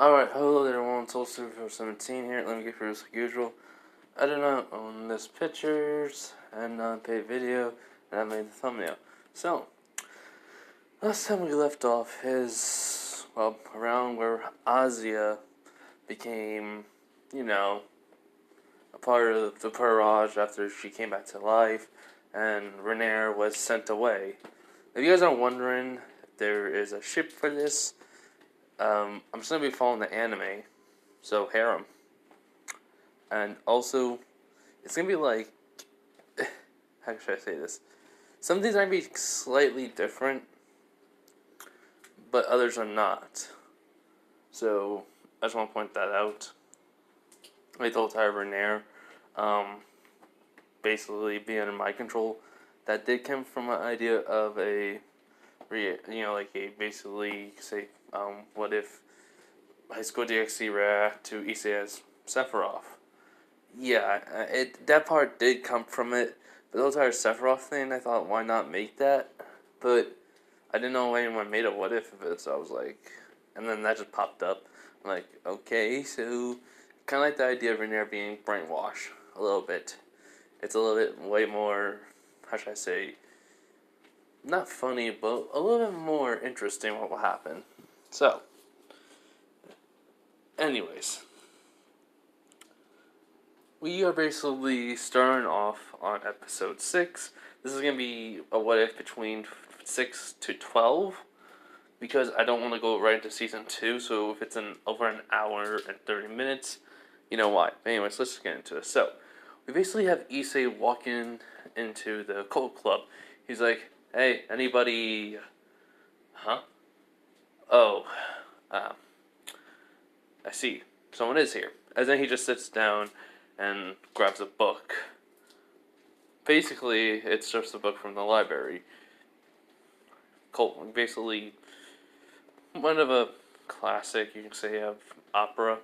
Alright, hello there everyone, Soul17 here. Let me get through this like usual. I do not own this pictures and non-paid video, and I made the thumbnail. So, last time we left off is, well, around where Azia became, a part of the Purage after she came back to life, and Renair was sent away. If you guys are wondering if there is a ship for this, I'm just going to be following the anime, so harem. And also, it's going to be like, how should I say this? Some things might be slightly different, but others are not. So, I just want to point that out. Like the whole entire Renair, basically being under my control, that did come from an idea of a, basically, say, what if High School DxD react to issie as Sephiroth? Yeah, that part did come from it, but the entire Sephiroth thing, I thought, why not make that? But I didn't know anyone made a what if of it, so I was like, and then that just popped up. I'm like, okay, so kind of like the idea of Renair being brainwashed a little bit. It's a little bit way more, how should I say, not funny, but a little bit more interesting what will happen. So, anyways, we are basically starting off on episode 6. This is going to be a what if between 6 to 12, because I don't want to go right into season 2, so if it's over an hour and 30 minutes, you know why. But anyways, let's just get into it. So, we basically have Issei walking into the cult club. He's like, hey, anybody... Huh? Oh, I see. Someone is here. And then he just sits down and grabs a book. Basically, it's just a book from the library. Basically, one of a classic, you can say, of opera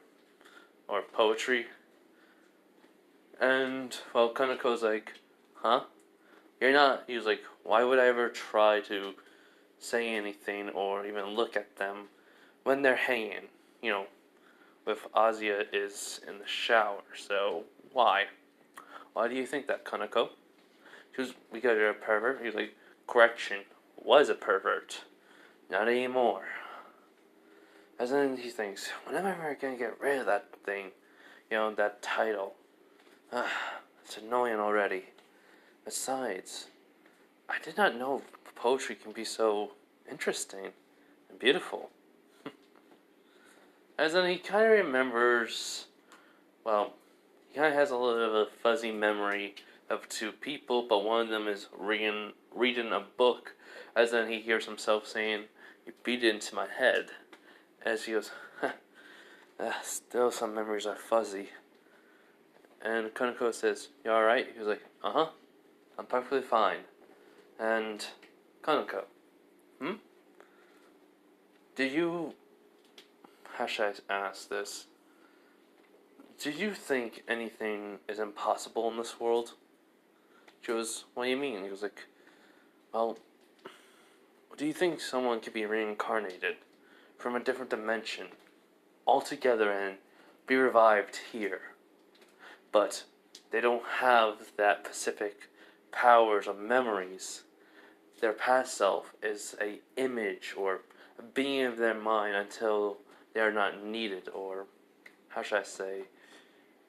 or poetry. And, well, Kaneko's like, huh? You're not... He was like, why would I ever try to say anything or even look at them when they're hanging, with Azia is in the shower, so why? Why do you think that, Kaneko? She was, because you're a pervert? He was like, correction, was a pervert. Not anymore. And then he thinks, when am I ever going to get rid of that thing? That title. It's annoying already. Besides, I did not know poetry can be so interesting and beautiful. As then he kind of remembers, well, he kind of has a little bit of a fuzzy memory of two people, but one of them is reading a book, as then he hears himself saying, you beat it into my head. As he goes, still some memories are fuzzy. And Kaneko says, you alright? He was like, uh-huh, I'm perfectly fine. And Kaneko, did you... How should I ask this? Do you think anything is impossible in this world? She goes, what do you mean? He was like, well, do you think someone could be reincarnated from a different dimension altogether and be revived here? But they don't have that specific powers or memories. Their past self is a image or a being of their mind until they are not needed, or, how should I say,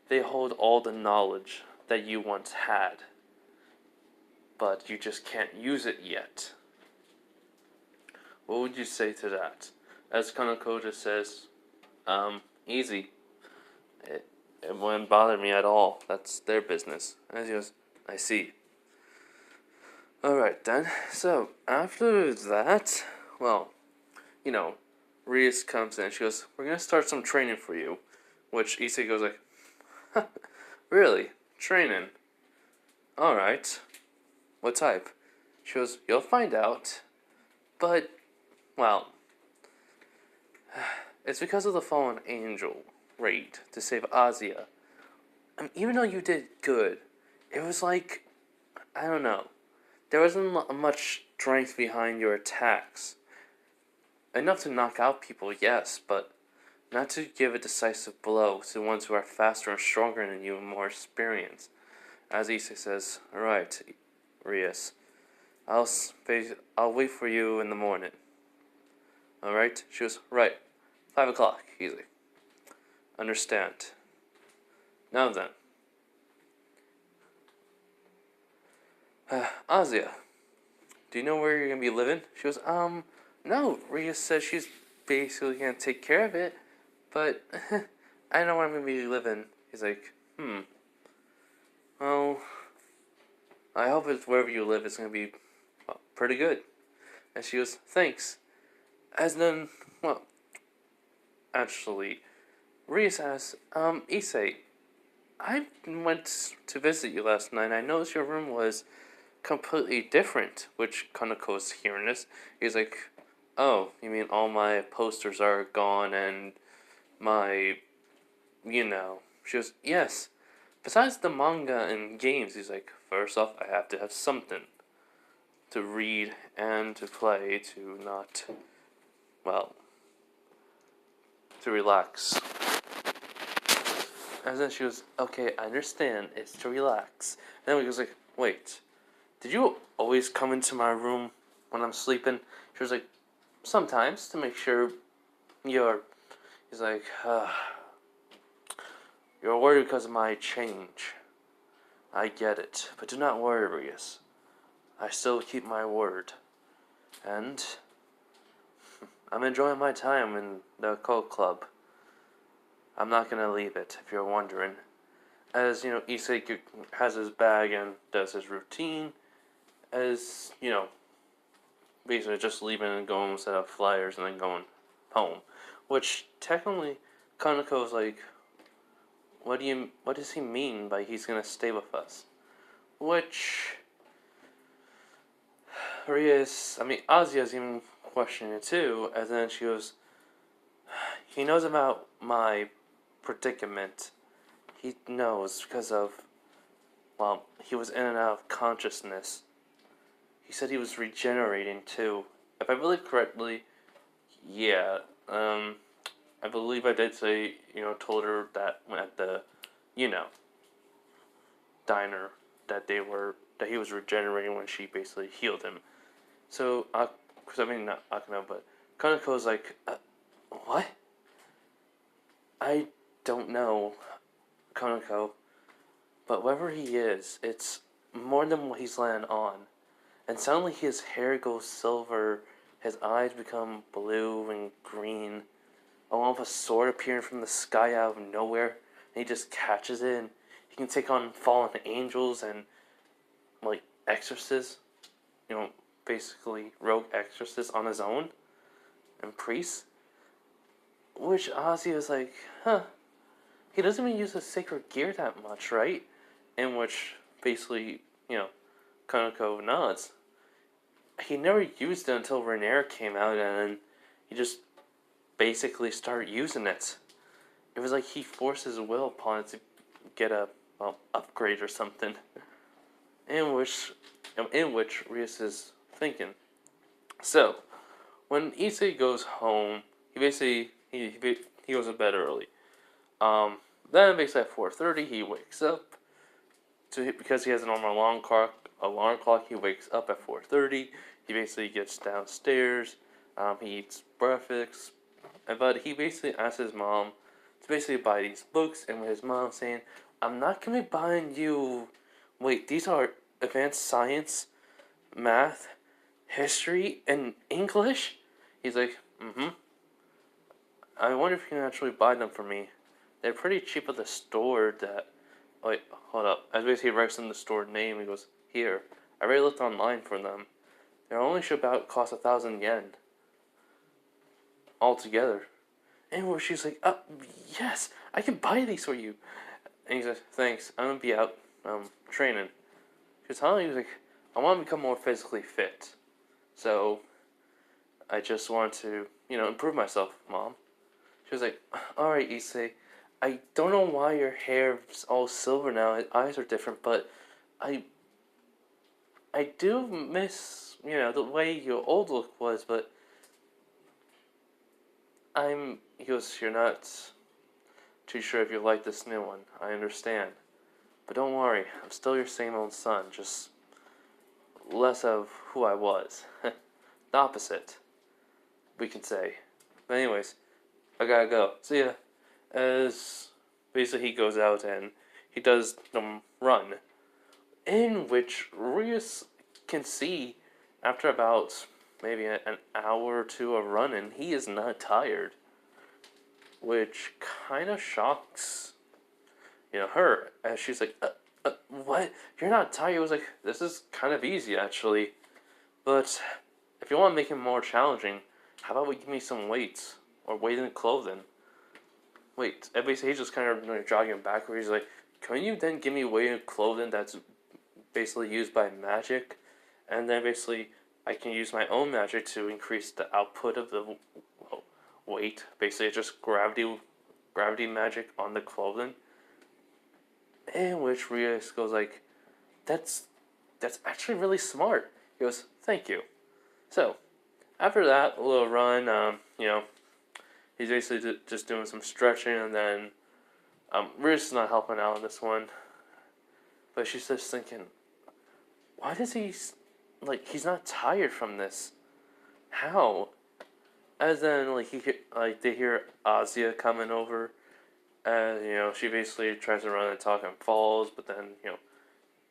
they hold all the knowledge that you once had, but you just can't use it yet. What would you say to that? As Kaneko just says, easy. It wouldn't bother me at all. That's their business. As he goes, I see. Alright then, so, after that, well, Rias comes in and she goes, we're going to start some training for you. Which Issei goes like, really? Training? Alright. What type? She goes, you'll find out. But, well, it's because of the fallen angel raid to save Azia. Even though you did good, it was like, I don't know. There wasn't much strength behind your attacks. Enough to knock out people, yes, but not to give a decisive blow to the ones who are faster and stronger than you and more experienced. As Issei says, "Alright, Rias, I'll wait for you in the morning." Alright? She goes, "Right. 5 o'clock, easy. Understand. Now then. Azia, do you know where you're gonna be living?" She goes, no. Rias says she's basically gonna take care of it, but I don't know where I'm gonna be living. He's like, well, I hope it's wherever you live, it's gonna be pretty good. And she goes, "Thanks." As then, well, actually, Rias asks, Issei, I went to visit you last night. I noticed your room was completely different, which Kaneko's hearing this. He's like, "Oh, you mean all my posters are gone and my, She goes, "Yes. Besides the manga and games," he's like, "first off, I have to have something to read and to play to not, well, to relax." And then she goes, "Okay, I understand. It's to relax." And then he goes like, "Wait, did you always come into my room when I'm sleeping?" She was like, "Sometimes, to make sure you're..." He's like, "You're worried because of my change. I get it. But do not worry, Rias. I still keep my word. And I'm enjoying my time in the cult club. I'm not going to leave it, if you're wondering." As, Issei has his bag and does his routine, as, basically just leaving and going instead of flyers and then going home. Which, technically, Kaneko's like, what does he mean by he's going to stay with us? Which, Azia's even questioning it too, and then she goes, "He knows about my predicament. He knows because of, well, he was in and out of consciousness. He said he was regenerating too. If I believe correctly, yeah, I believe I did say, told her that at the, diner that he was regenerating when she basically healed him. So, not Akano, but Kaneko's like, what? I don't know, Kaneko, but wherever he is, it's more than what he's laying on. And suddenly his hair goes silver, his eyes become blue and green, along with a sword appearing from the sky out of nowhere, and he just catches it, and he can take on fallen angels and, like, exorcists, basically rogue exorcists on his own, and priests. Which Ozzy was like, he doesn't even use his sacred gear that much, right? In which, basically, Kaneko nods. He never used it until Renair came out, and he just basically started using it. It was like he forced his will upon it to get a upgrade or something. In which Rias is thinking. So, when Issei goes home, he basically he goes to bed early. Then basically at 4:30 he wakes up. Because he has a normal alarm clock, he wakes up at 4:30. He basically gets downstairs. He eats breakfast, but he basically asks his mom to basically buy these books, and with his mom saying, "I'm not gonna be buying you. Wait, these are advanced science, math, history, and English?" He's like, "I wonder if you can actually buy them for me. They're pretty cheap at the store that..." Wait, hold up. As basically he writes in the store name, he goes, "Here, I already looked online for them. They only should about cost 1,000 yen. Altogether." And where she's like, "Yes, I can buy these for you." And he's like, "Thanks, I'm gonna be out, training." Because he was like, "I want to become more physically fit. So, I just want to, improve myself, Mom." She was like, "Alright, Issei, I don't know why your hair's all silver now, his eyes are different, but I do miss, the way your old look was, but I'm, he goes, you're not too sure if you like this new one. I understand. But don't worry, I'm still your same old son, just less of who I was. The opposite, we can say. But anyways, I gotta go. See ya. As basically he goes out and he does the run, in which Rias can see after about maybe an hour or two of running, he is not tired, which kind of shocks her, as she's like, what? You're not tired? I was like, this is kind of easy actually, but if you want to make it more challenging, how about we give me some weights or weighted clothing? Wait, basically he's just kind of jogging backwards. He's like, can you then give me weighted clothing that's basically used by magic, and then basically I can use my own magic to increase the output of the weight. Basically, it's just gravity magic on the clothing. In which Rias goes like, that's actually really smart. He goes, thank you. So after that little run, he's basically just doing some stretching, and then Rias is not helping out on this one, but she's just thinking, why does he he's not tired from this? How? As then they hear Azia coming over, and she basically tries to run and talk and falls, but then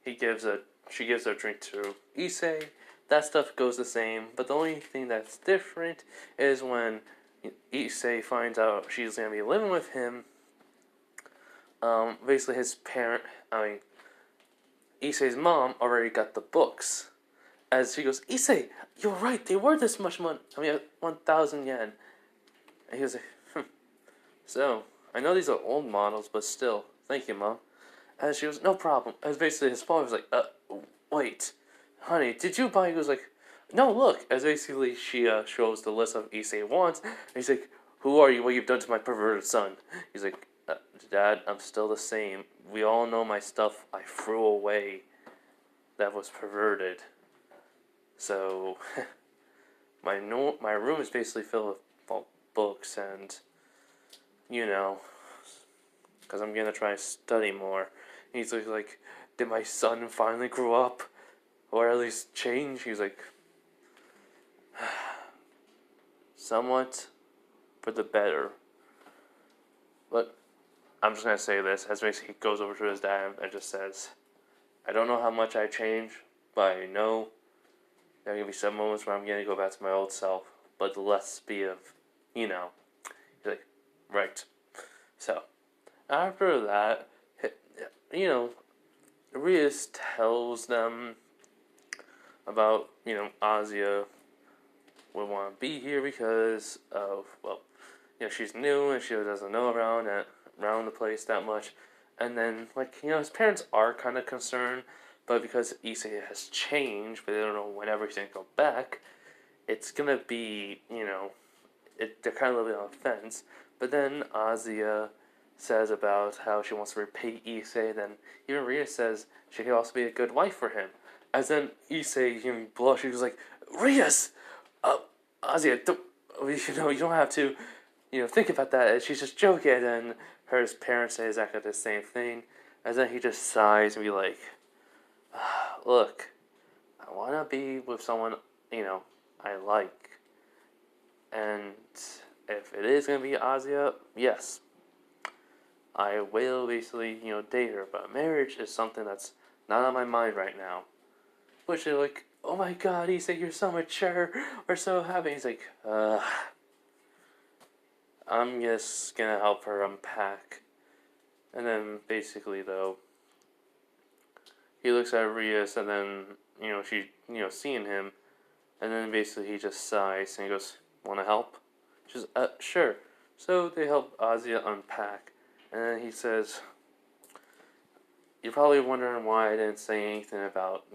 she gives a drink to Issei. That stuff goes the same, but the only thing that's different is when Issei finds out she's gonna be living with him. Basically his Issei's mom already got the books. As she goes, Issei, you're right, they were this much money. 1,000 yen. And he goes, so, I know these are old models, but still, thank you, Mom. And she goes, no problem. As basically his father was like, wait, honey, did you buy? He goes like, no, look. As basically she shows the list of Issei wants, and he's like, who are you? What you've done to my perverted son? He's like, Dad, I'm still the same. We all know my stuff I threw away that was perverted. So, my room is basically filled with books, and because I'm gonna try to study more. And he's like, did my son finally grow up, or at least change? He's like, somewhat for the better. But I'm just gonna say this, as basically he goes over to his dad and just says, I don't know how much I changed, but I know there are going to be some moments where I'm going to go back to my old self, but less be of, He's like, right. So, after that, Rias tells them about, Azia would want to be here because of, she's new and she doesn't know around the place that much. And then, his parents are kind of concerned, but because Issei has changed, but they don't know whenever he's going to go back, it's going to be, they're kind of living on the fence. But then Azia says about how she wants to repay Issei, then even Rias says she could also be a good wife for him. As then Issei, blush, he was like, Rias! Azia, you don't have to, think about that. She's just joking. And then her parents say exactly the same thing. And then he just sighs and be like, look, I want to be with someone, I like. And if it is going to be Azia, yes, I will basically, date her. But marriage is something that's not on my mind right now. Which they're like, oh my god, Issei, you're so mature. We're so happy. He's like, I'm just going to help her unpack. And then basically, though, he looks at Rias, and then, she, seeing him, and then basically he just sighs, and he goes, want to help? She's, sure. So they help Azia unpack, and then he says, you're probably wondering why I didn't say anything about,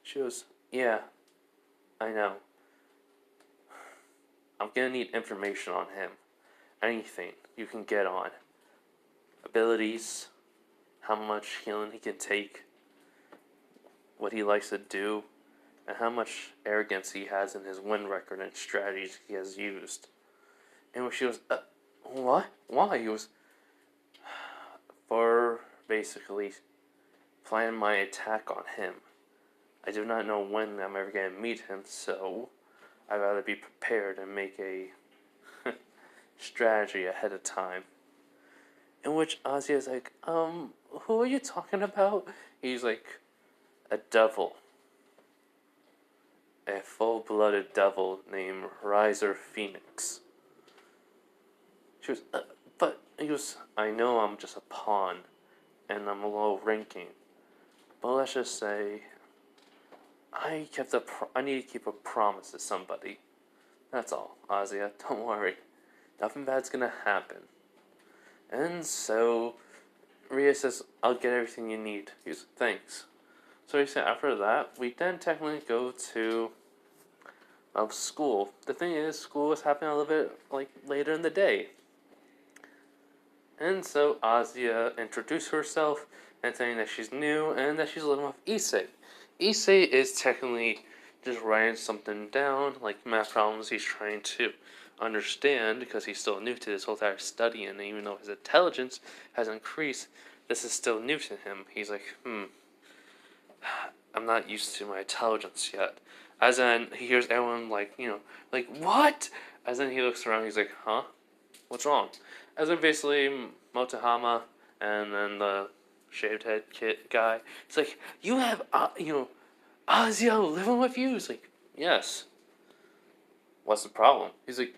She goes, yeah, I know. I'm gonna need information on him. Anything you can get on. Abilities, how much healing he can take, what he likes to do, and how much arrogance he has in his win record and strategies he has used. And she goes, what? Why? He goes, for basically planning my attack on him. I do not know when I'm ever going to meet him, so I'd rather be prepared and make a strategy ahead of time. In which Ozzy is like, who are you talking about? He's like, a devil. A full-blooded devil named Riser Phoenix. She goes, but he goes, I know I'm just a pawn, and I'm low ranking, but let's just say I need to keep a promise to somebody. That's all, Ozzy. Don't worry, nothing bad's gonna happen. And so Rias says, I'll get everything you need. He goes, thanks. So he said after that, we then technically go to school. The thing is, school was happening a little bit like later in the day. And so Azia introduced herself and saying that she's new and that she's living with Issei. Issei is technically just writing something down, like math problems he's trying to understand because he's still new to this whole entire study, and even though his intelligence has increased, this is still new to him. He's like, I'm not used to my intelligence yet. As in, he hears everyone like, like, what? As in, he looks around, he's like, huh? What's wrong? As in, basically, Motohama and then the shaved head kid guy, it's like, you have, Azio living with you? He's like, yes. What's the problem? He's like,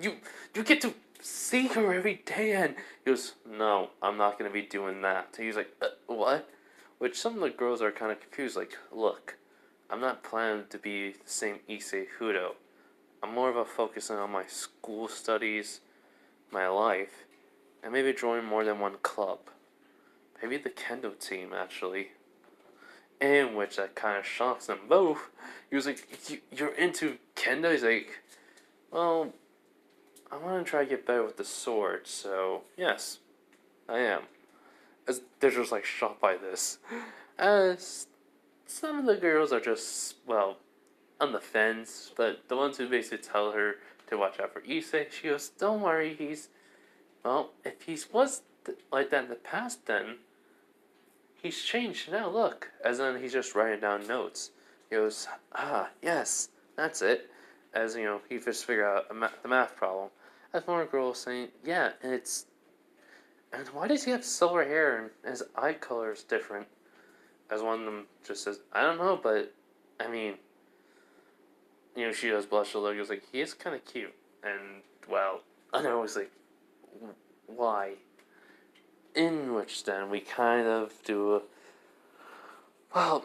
you get to see her every day, and he goes, no, I'm not going to be doing that. He's like, what? Which some of the girls are kind of confused, like, look, I'm not planning to be the same Issei Hudo. I'm more of a focusing on my school studies, my life, and maybe join more than one club. Maybe the kendo team, actually. In which that kind of shocks them both. He was like, you're into kendo? He's like, well, I want to try to get better with the sword, so yes, I am. As they're just like shocked by this. As some of the girls are just, well, on the fence, but the ones who basically tell her to watch out for Issei, she goes, don't worry, if he was like that in the past, then he's changed now, look. As in, he's just writing down notes. He goes, yes, that's it. As, he just figured out the math problem. As one girl saying, yeah, and why does he have silver hair and his eye color is different? As one of them just says, I don't know, but, I mean, she does blush a little. He goes like, he is kind of cute. And, well, I know, it's like, why? In which then we kind of do how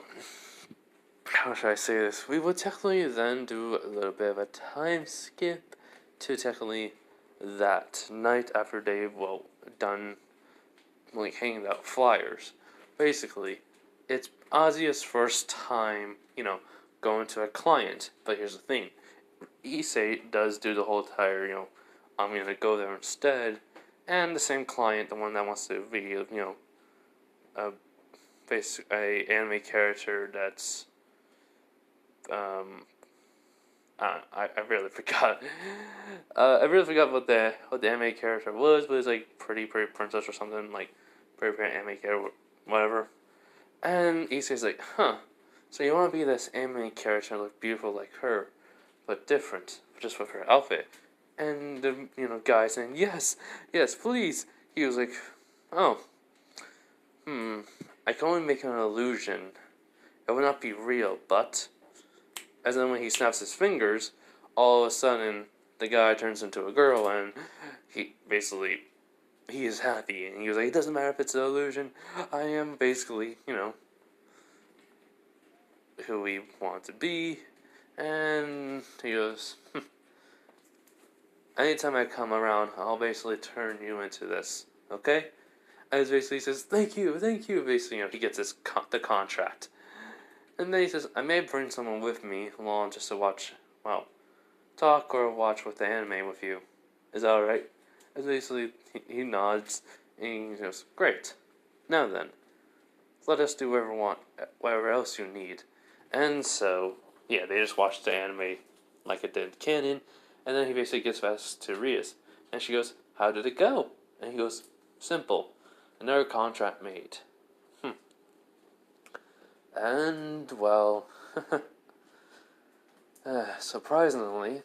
should I say this? We would technically then do a little bit of a time skip to technically that night after they've, done, like, hanging out flyers. Basically, it's Azia's first time, going to a client. But here's the thing. Issei does do the whole entire, I'm going to go there instead. And the same client, the one that wants to be, a anime character that's, I really forgot. I really forgot what the anime character was, but it's like pretty princess or something, like pretty anime character, whatever. And Issei's like, so you want to be this anime character and look beautiful like her, but different, just with her outfit. And the guy saying, yes, please. He was like, oh, I can only make an illusion. It will not be real, but... As then when he snaps his fingers, all of a sudden, the guy turns into a girl, and he is happy. And he was like, it doesn't matter if it's an illusion. I am basically, who we want to be. And he goes, anytime I come around, I'll basically turn you into this, okay? And basically he says, thank you. Basically, he gets the contract. And then he says, I may bring someone with me along just to watch, talk or watch with the anime with you. Is that alright? And basically, he nods, and he goes, great. Now then, let us do whatever else you need. And so, yeah, they just watched the anime like it did canon, And then he basically gets back to Rias. And she goes, how did it go? And he goes, simple. Another contract made. And, well, surprisingly,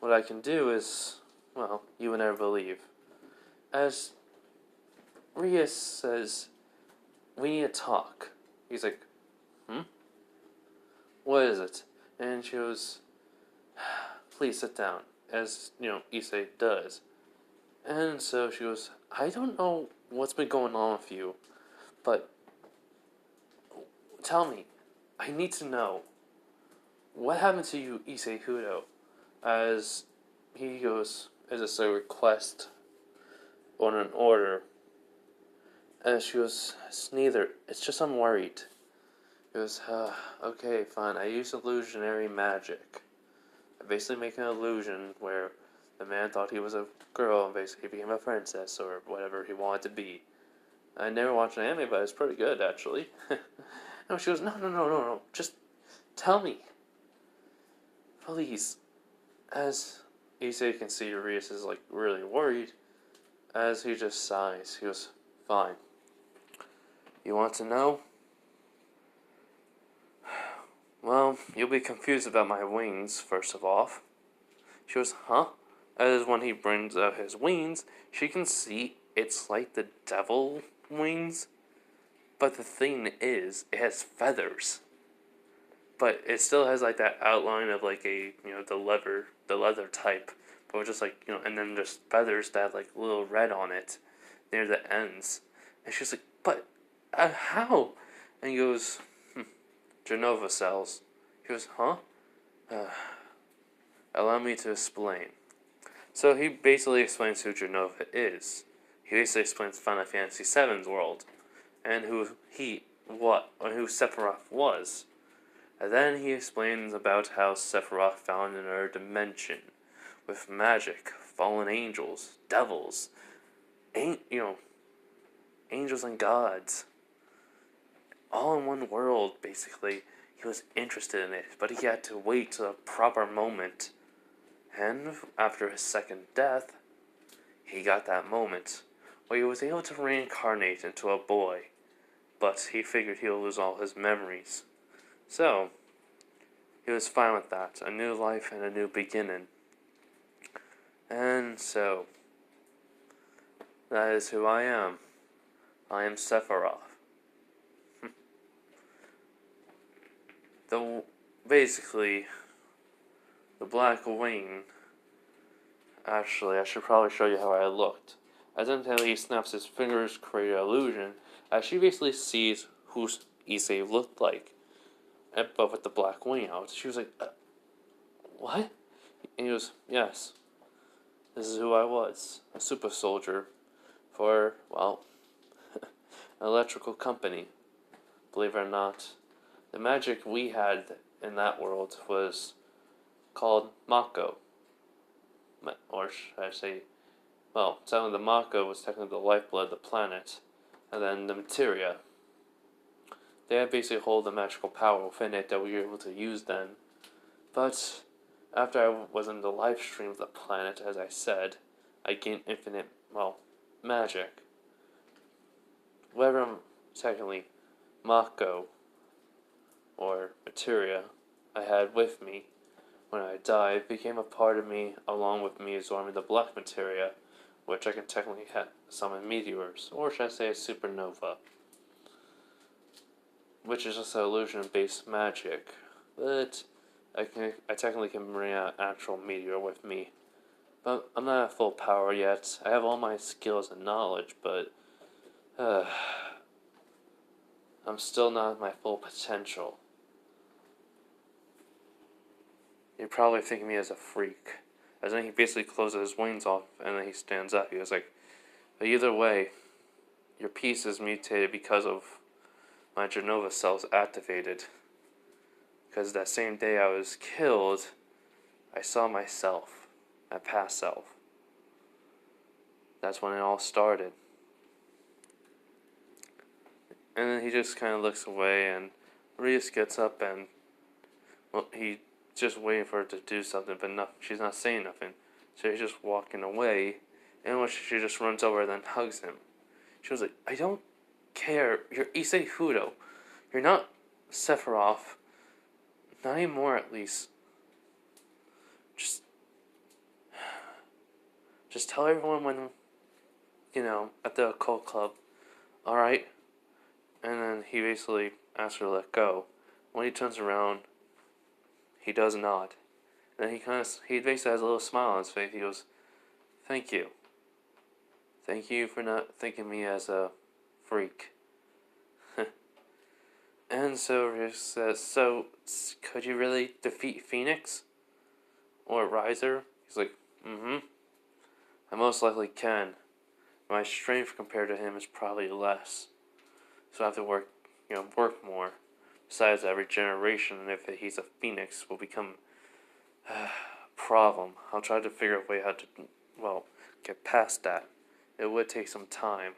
what I can do is, well, you would never believe. As Rias says, we need to talk. He's like, what is it? And she goes, please sit down, as, Issei does. And so she goes, I don't know what's been going on with you, but tell me, I need to know, what happened to you, Issei Hudo? As he goes, is this a request or an order? And she goes, it's neither, it's just I'm worried. He goes, okay, fine, I use illusionary magic. I basically make an illusion where the man thought he was a girl and basically became a princess or whatever he wanted to be. I never watched an anime, but it's pretty good, actually. No, she goes, no, just tell me. Please. As Issei can see, Rias is, really worried. As he just sighs, he goes, fine. You want to know? Well, you'll be confused about my wings, first of all. She goes, huh? As when he brings out his wings, she can see it's like the devil wings. But the thing is, it has feathers. But it still has, that outline of, the leather type. But just, and then just feathers that have, little red on it near the ends. And she's like, but, how? And he goes, Genova cells. He goes, huh? Allow me to explain. So he basically explains who Genova is. He basically explains Final Fantasy VII's world. And who Sephiroth was. And then he explains about how Sephiroth found another dimension with magic, fallen angels, devils, angels and gods, all in one world. Basically, he was interested in it, but he had to wait till the proper moment. And after his second death, he got that moment where he was able to reincarnate into a boy, but he figured he'll lose all his memories. So, he was fine with that. A new life and a new beginning. And so, that is who I am. I am Sephiroth. Basically, the black wing. Actually, I should probably show you how I looked. As until he snaps his fingers, create an illusion, as she basically sees who Issei looked like. But with the black wing out, she was like, what? And he goes, yes, this is who I was. A super soldier for, well, an electrical company. Believe it or not, the magic we had in that world was called Mako. Or should I say, well, the Mako was technically the lifeblood of the planet, and then the materia. They had basically hold the magical power within it that we were able to use then. But after I was in the live stream of the planet, as I said, I gained infinite, magic. Whatever, technically, Mako, or materia, I had with me when I died became a part of me, along with me absorbing the black materia, which I can technically summon meteors, or should I say a supernova, which is just an illusion-based magic. But I technically can bring out actual meteor with me. But I'm not at full power yet. I have all my skills and knowledge, but I'm still not at my full potential. You're probably thinking me as a freak. As then he basically closes his wings off, and then he stands up. He was like, but either way, your piece is mutated because of my Genova cells activated. Because that same day I was killed, I saw myself, my past self. That's when it all started. And then he just kind of looks away, and Rias gets up and, well, he just waiting for her to do something, but no, she's not saying nothing. So he's just walking away, and when she just runs over and then hugs him. She was like, I don't care. You're Issei Hudo. You're not Sephiroth. Not anymore, at least. Just tell everyone when, at the occult club. Alright? And then he basically asks her to let go. When he turns around, he does not. And then he basically has a little smile on his face. He goes, thank you. Thank you for not thinking me as a freak. And so Rias says, so, could you really defeat Phoenix? Or Riser? He's like, I most likely can. My strength compared to him is probably less. So I have to work more. Besides that, regeneration, if he's a Phoenix, will become a problem. I'll try to figure a way how to, get past that. It would take some time.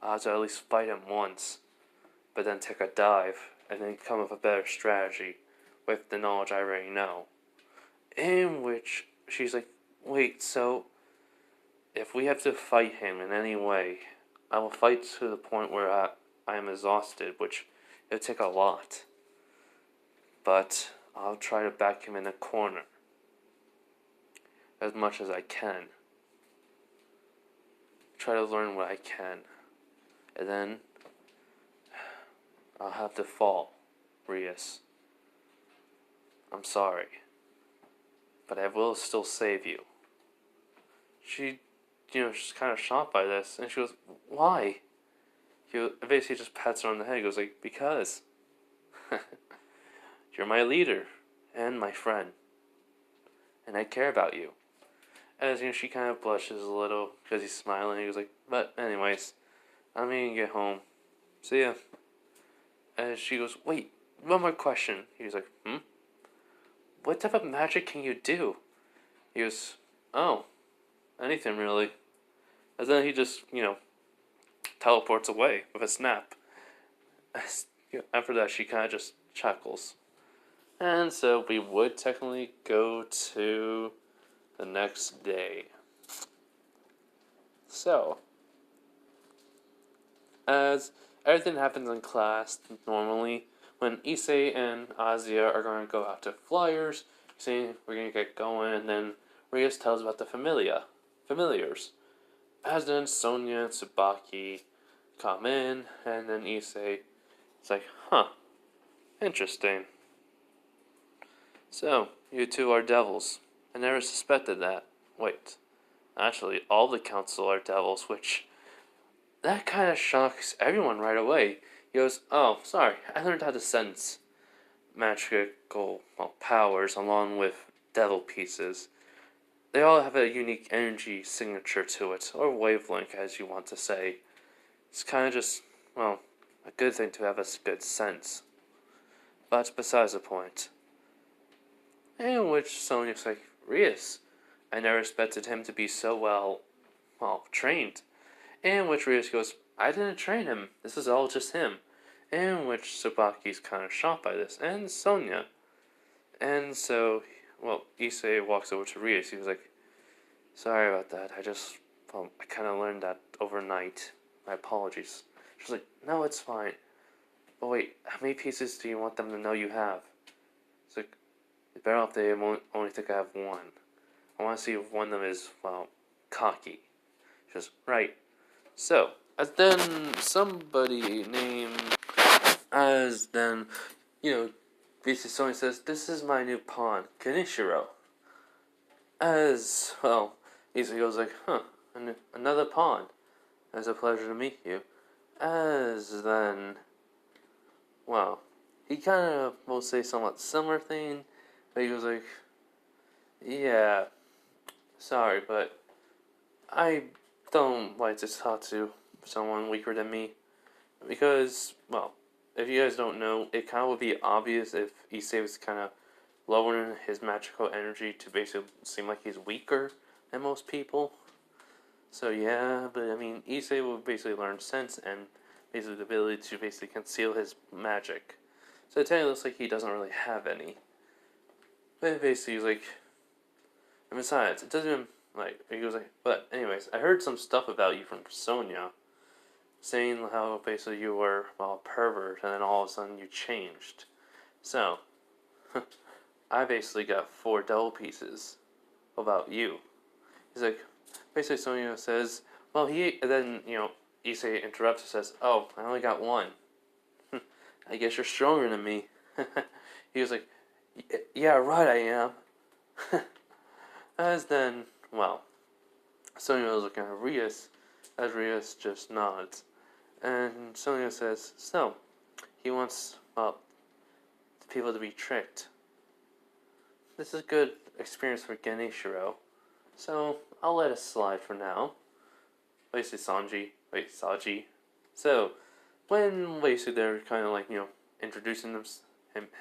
I'll have to at least fight him once. But then take a dive, and then come up with a better strategy with the knowledge I already know. In which she's like, wait, so if we have to fight him in any way, I will fight to the point where I am exhausted, which it'll take a lot. But I'll try to back him in a corner as much as I can. Try to learn what I can. And then I'll have to fall, Rias. I'm sorry. But I will still save you. She's kind of shocked by this. And she goes, why? He basically just pats her on the head. He goes like, because. You're my leader. And my friend. And I care about you. As she kind of blushes a little because he's smiling. He goes like, but anyways, I'm gonna get home. See ya. And she goes, wait, one more question. He was like, what type of magic can you do? He goes, oh, anything really. And then he just, teleports away with a snap. After that, she kind of just chuckles. And so we would technically go to the next day. So, as everything happens in class normally, when Issei and Azia are going to go out to flyers, saying we're going to get going, and then Rias tells about the familiars. As then Sonia and Tsubaki come in, and then Issei is like, interesting. So, you two are devils. I never suspected that. Wait, actually, all the council are devils, which that kind of shocks everyone right away. He goes, oh, sorry, I learned how to sense magical powers along with devil pieces. They all have a unique energy signature to it, or wavelength, as you want to say. It's kind of just, a good thing to have a good sense. But besides the point. In which Sonia's like, Rias, I never expected him to be so well trained. In which Rias goes, I didn't train him. This is all just him. In which Tsubaki's kind of shocked by this, and Sonia. And so, Issei walks over to Rias. He was like, sorry about that. I kind of learned that overnight. My apologies. She was like, no, it's fine. But wait, how many pieces do you want them to know you have? It's like, it's better off they only think I have one. I want to see if one of them is, cocky. She goes, right. So, as then somebody named, basically Sony says, this is my new pawn, Kenichiro. He goes like, another pawn. It's a pleasure to meet you. As then, he kind of will say somewhat similar thing, but he goes like, yeah, sorry, but I don't like to talk to someone weaker than me, because, if you guys don't know, it kind of would be obvious if Issei was kind of lowering his magical energy to basically seem like he's weaker than most people. So yeah, but Issei will basically learn sense and basically the ability to basically conceal his magic. So it looks like he doesn't really have any. But basically, he's like, and besides, it doesn't even, like, he goes like, but anyways, I heard some stuff about you from Sonia, saying how basically you were, well, a pervert, and then all of a sudden you changed. So, I basically got 4 double pieces about you. He's like, basically Sonia says, well, and then, Issei interrupts and says, oh, I only got 1. I guess you're stronger than me. He was like, yeah, right, I am. As then, well, Sonia was looking at Rias, as Rias just nods. And Sonia says, so, he wants, well, people to be tricked. This is a good experience for Genishiro, so I'll let it slide for now. Basically, Saji. So, when basically they're kind of like, introducing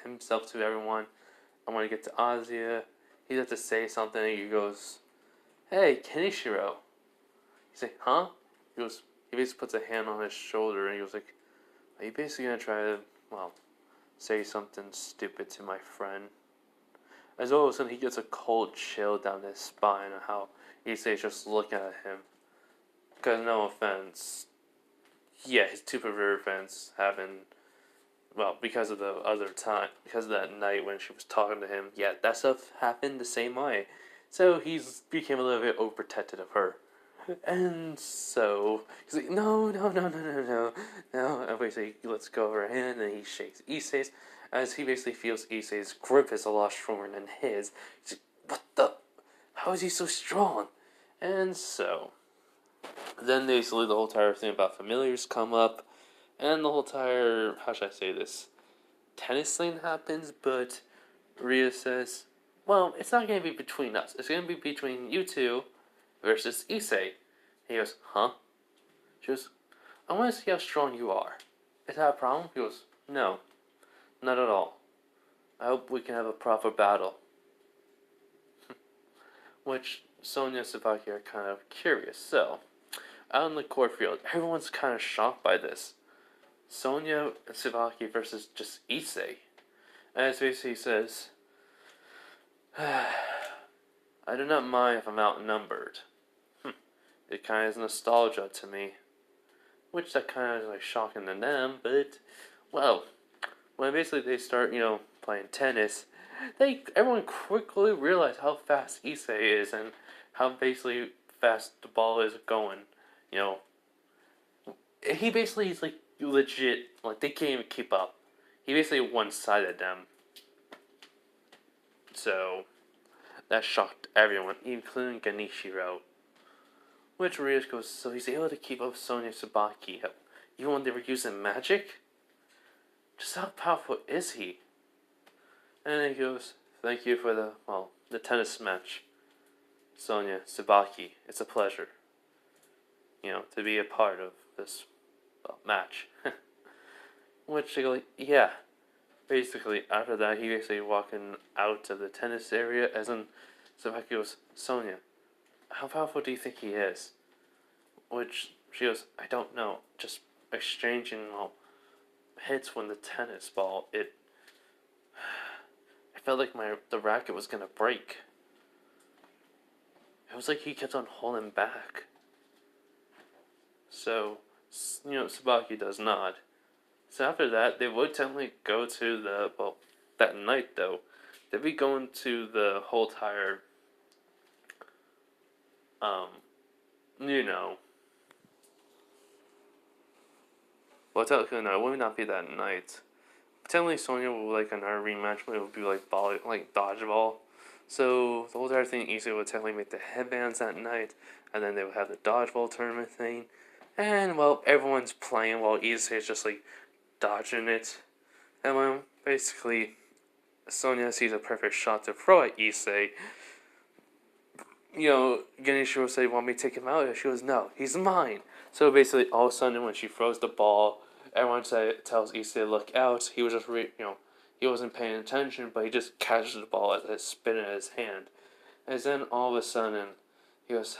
himself to everyone, I want to get to Azia. He has to say something, and he goes, hey, Kenishiro. He's like, huh? He basically puts a hand on his shoulder, and he goes like, are you basically going to try to, well, say something stupid to my friend? As all of a sudden, he gets a cold chill down his spine, and how Issei's just looking at him. Because, no offense, yeah, his 2 perverted friends haven't, well, because of that night when she was talking to him, yeah, that stuff happened the same way. So he's became a little bit overprotective of her. And so he's like, no. And basically he lets go of her hand, and he shakes Issei's, as he basically feels Issei's grip is a lot stronger than his. He's like, what the? How is he so strong? And so then basically the whole entire thing about familiars come up, and the whole entire, how should I say this, tennis thing happens, but Ria says, well, it's not going to be between us. It's going to be between you two versus Issei. He goes, huh? She goes, I want to see how strong you are. Is that a problem? He goes, no, not at all. I hope we can have a proper battle. Which Sonia and Sabaki are kind of curious. So, out in the court field, everyone's kind of shocked by this. Sonia and Sabaki versus just Issei. And it basically says, I do not mind if I'm outnumbered. It kind of is nostalgia to me. Which that kind of is like shocking to them, but, well, when basically they start, playing tennis, everyone quickly realized how fast Issei is and how basically fast the ball is going. He basically is like legit, like they can't even keep up. He basically one-sided them. So that shocked everyone, including Genishiro. Which Rias goes, so he's able to keep up Sonia Sabaki, even when they were using magic? Just how powerful is he? And then he goes, thank you for the tennis match, Sonia Sabaki. It's a pleasure, to be a part of this match. Which they go like, yeah. Basically, after that, he basically walking out of the tennis area, as in Sabaki goes, Sonia, how powerful do you think he is? Which she goes, I don't know. Just exchanging hits when the tennis ball, I felt like the racket was gonna break. It was like he kept on holding back. So, Sabaki does not. So after that, they would technically go to that night though, they'd be going to the whole entire, well, technically no, it would not be that night. Technically, Sonya will like another rematch, but it would be like dodgeball. So the whole entire thing, Issei would technically make the headbands that night, and then they would have the dodgeball tournament thing, and well, everyone's playing while Issei is just like dodging it, and when basically Sonya sees a perfect shot to throw at Issei, Ganesh will say, want me to take him out? And she goes, no, he's mine. So basically, all of a sudden, when she throws the ball, everyone tells Issei to look out. He was just, he wasn't paying attention, but he just catches the ball as it's spinning in his hand. And then all of a sudden, he goes,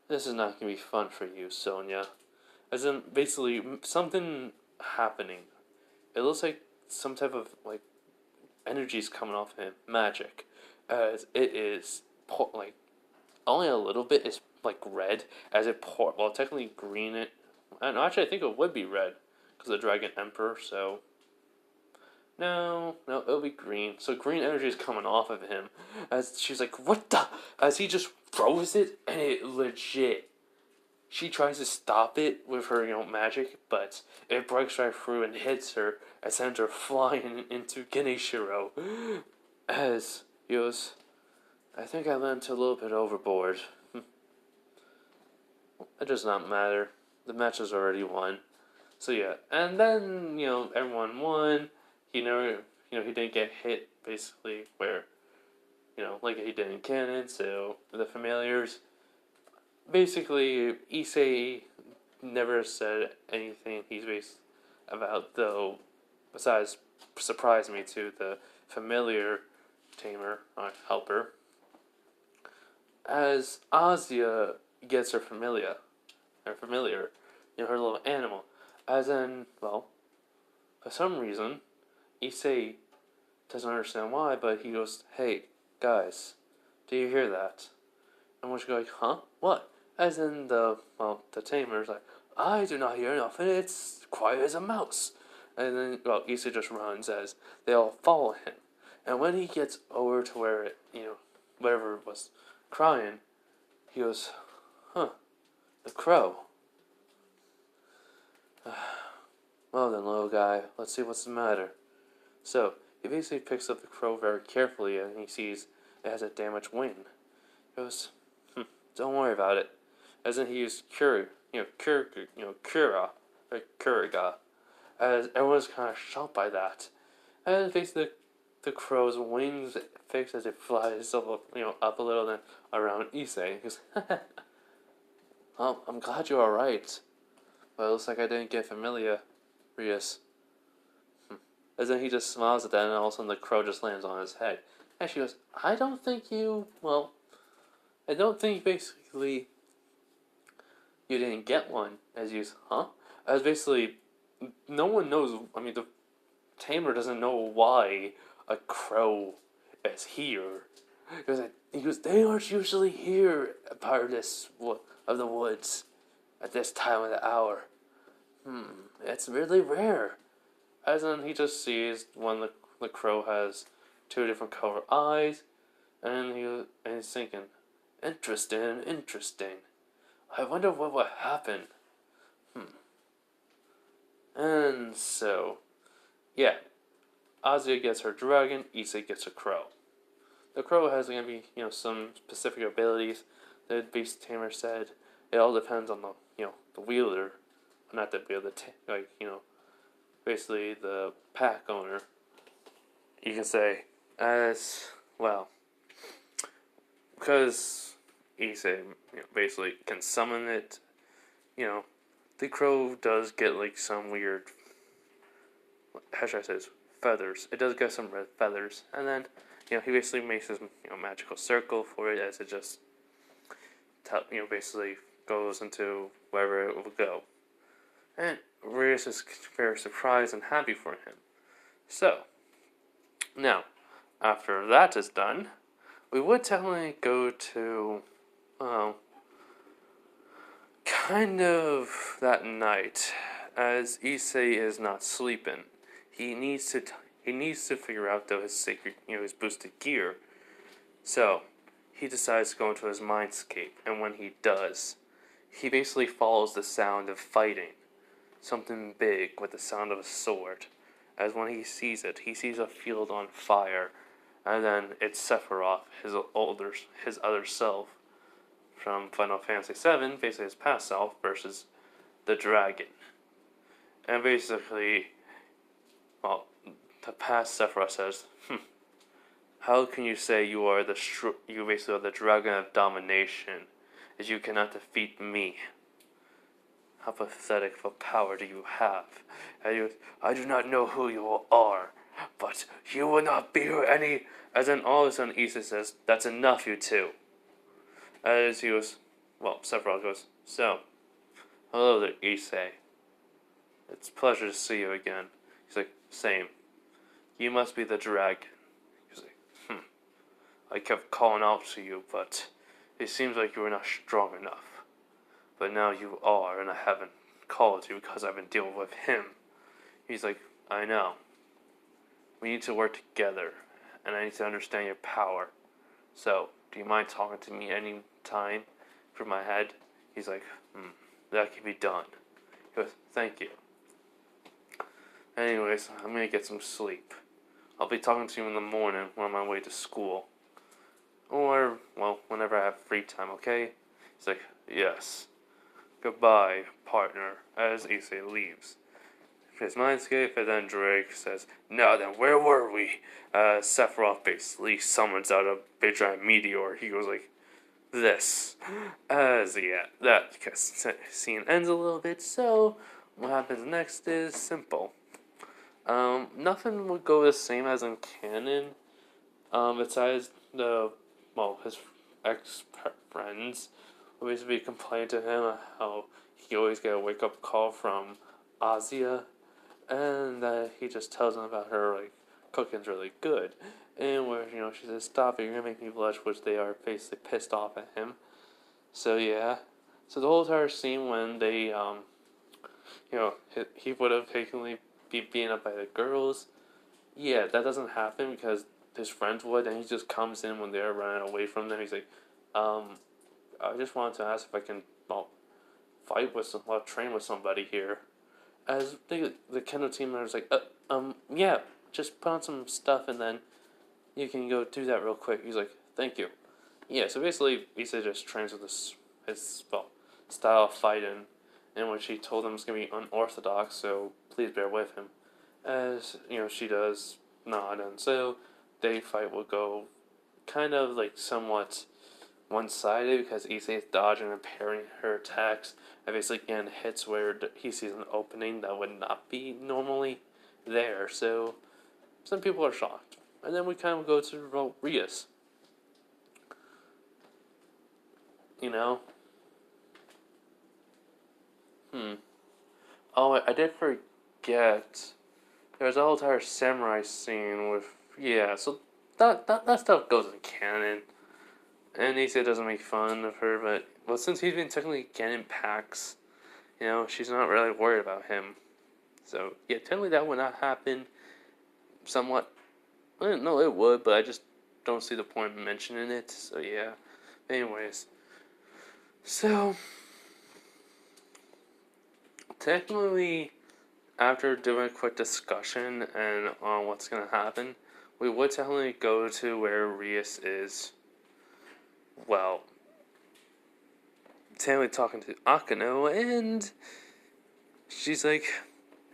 this is not going to be fun for you, Sonya. As in, basically, something happening. It looks like some type of, energy's coming off him, magic, as it is like only a little bit is like red as it pour. Well, technically green. Actually, I think it would be red because the Dragon Emperor. So no, it'll be green. So green energy is coming off of him, as she's like, "What the?" As he just throws it, and it legit. She tries to stop it with her, magic, but it breaks right through and hits her and sends her flying into Geneshiro. As he goes, I think I went a little bit overboard. It does not matter. The match is already won. So yeah, and then everyone won. He never, he didn't get hit basically where, like he did in canon. So the familiars, basically, Issei never said anything he's based about though, besides surprise me to the familiar tamer or helper. As Azia gets her familiar, her little animal. As in, well, for some reason, Issei doesn't understand why, but he goes, "Hey, guys, do you hear that?" And we'll go like, "Huh? What?" As in the tamer's like, "I do not hear nothing, it's quiet as a mouse." And then, Issei just runs as they all follow him. And when he gets over to where it, whatever it was crying, he goes, "Huh, the crow." Well then, little guy, let's see what's the matter. So, he basically picks up the crow very carefully and he sees it has a damaged wing. He goes, "Don't worry about it." As in he used Kura, or Kuriga. As everyone's kind of shocked by that. And basically the crow's wings fix as it flies up, up a little, then around Issei. He goes, "Well, I'm glad you're alright. But it looks like I didn't get familiar, Rias." As then he just smiles at that, and all of a sudden the crow just lands on his head. And she goes, I don't think basically you didn't get one. As you, huh? As basically, no one knows, the tamer doesn't know why a crow is here. He goes, they aren't usually here, part of the woods, at this time of the hour. It's really rare. As in, he just sees when the crow has two different color eyes, and he's thinking, interesting. I wonder what would happen. And so, yeah, Azia gets her dragon, Issei gets a crow. The crow has going to be, some specific abilities. The beast tamer said it all depends on the wielder, not the wielder, basically the pack owner. You can say as well, because Issei basically can summon it. The crow does get some weird, how should I say this, feathers. It does get some red feathers, and then he basically makes his magical circle for it as it just basically goes into wherever it will go. And Rias is very surprised and happy for him. So, now, after that is done, we would technically go to, kind of that night, as Issei is not sleeping. He needs to figure out though his sacred, his boosted gear. So, he decides to go into his mindscape, and when he does, he basically follows the sound of fighting. Something big with the sound of a sword. As when he sees it, he sees a field on fire, and then it's Sephiroth, his other self from Final Fantasy VII, basically his past self, versus the dragon. And basically, the past Sephiroth says, "How can you say you are you basically are the dragon of domination, as you cannot defeat me? How pathetic of a power do you have? I do not know who you are, but you will not bear any." As then all of a sudden Issei says, "That's enough, you two." As he goes, Sephiroth goes, "So, hello there, Issei. It's a pleasure to see you again." He's like, "Same. You must be the dragon." I kept calling out to you, but it seems like you were not strong enough. But now you are, and I haven't called you because I've been dealing with him. He's like, I know. We need to work together, and I need to understand your power. So, do you mind talking to me any time through my head? He's like, that can be done. He goes, thank you. Anyways, I'm gonna get some sleep. I'll be talking to you in the morning when I'm on my way to school. Or, well, whenever I have free time, okay? He's like, yes. Goodbye, partner, as Issei leaves. His mindscape, and then Drake says, now then, where were we? Sephiroth basically summons out a big giant meteor. He goes like, this. That scene ends a little bit, so what happens next is simple. Nothing would go the same as in canon, besides his ex-friends would basically complain to him how he always get a wake-up call from Azia, and he just tells them about her, like, cooking's really good. And where, she says, stop it, you're gonna make me blush, which they are basically pissed off at him. So, yeah. So the whole entire scene when they, he would have takenly be beaten up by the girls, yeah, that doesn't happen because his friends would, and he just comes in when they're running away from them. He's like, I just wanted to ask if I can, train with somebody here. As the Kendo team member's like, yeah, just put on some stuff and then you can go do that real quick. He's like, thank you. Yeah, so basically, Issa just trains with his style of fighting, in which he told him it's going to be unorthodox, so please bear with him. As, she does nod, and so they fight will go kind of like somewhat one-sided because Issei is dodging and parrying her attacks, and basically getting hits where he sees an opening that would not be normally there, so some people are shocked. And then we kind of go to Rias. Oh, I did forget. There's a whole entire samurai scene with, so that stuff goes in canon. And Issei doesn't make fun of her, but since he's been technically getting packs, she's not really worried about him. So, yeah, technically that would not happen somewhat. No, it would, but I just don't see the point in mentioning it, so yeah. Anyways. So, technically, after doing a quick discussion and on what's going to happen, we would technically go to where Rias is, technically talking to Akano, and she's like,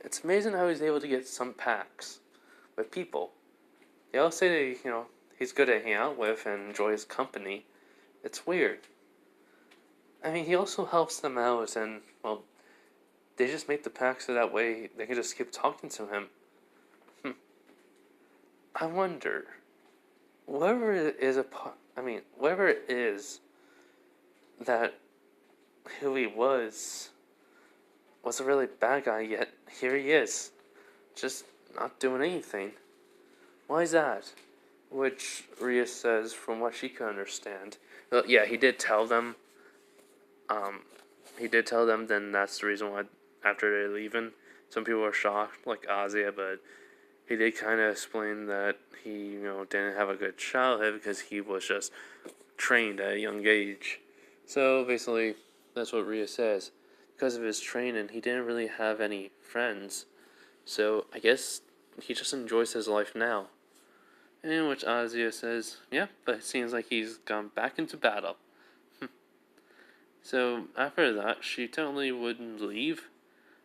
it's amazing how he's able to get some packs with people. They all say that, he's good at hanging out with and enjoy his company. It's weird. I mean, he also helps them out, and, they just make the packs so that way they can just keep talking to him. I wonder, whatever it is that who he was a really bad guy, yet here he is, just not doing anything. Why is that? Which Rias says, from what she could understand. Well, yeah, he did tell them. Then that's the reason why after they're leaving, some people are shocked, like Azia, but he did kind of explain that he, didn't have a good childhood because he was just trained at a young age. So basically, that's what Rias says. Because of his training, he didn't really have any friends. So I guess he just enjoys his life now. In which Azia says, yeah, but it seems like he's gone back into battle. So after that, she totally wouldn't leave.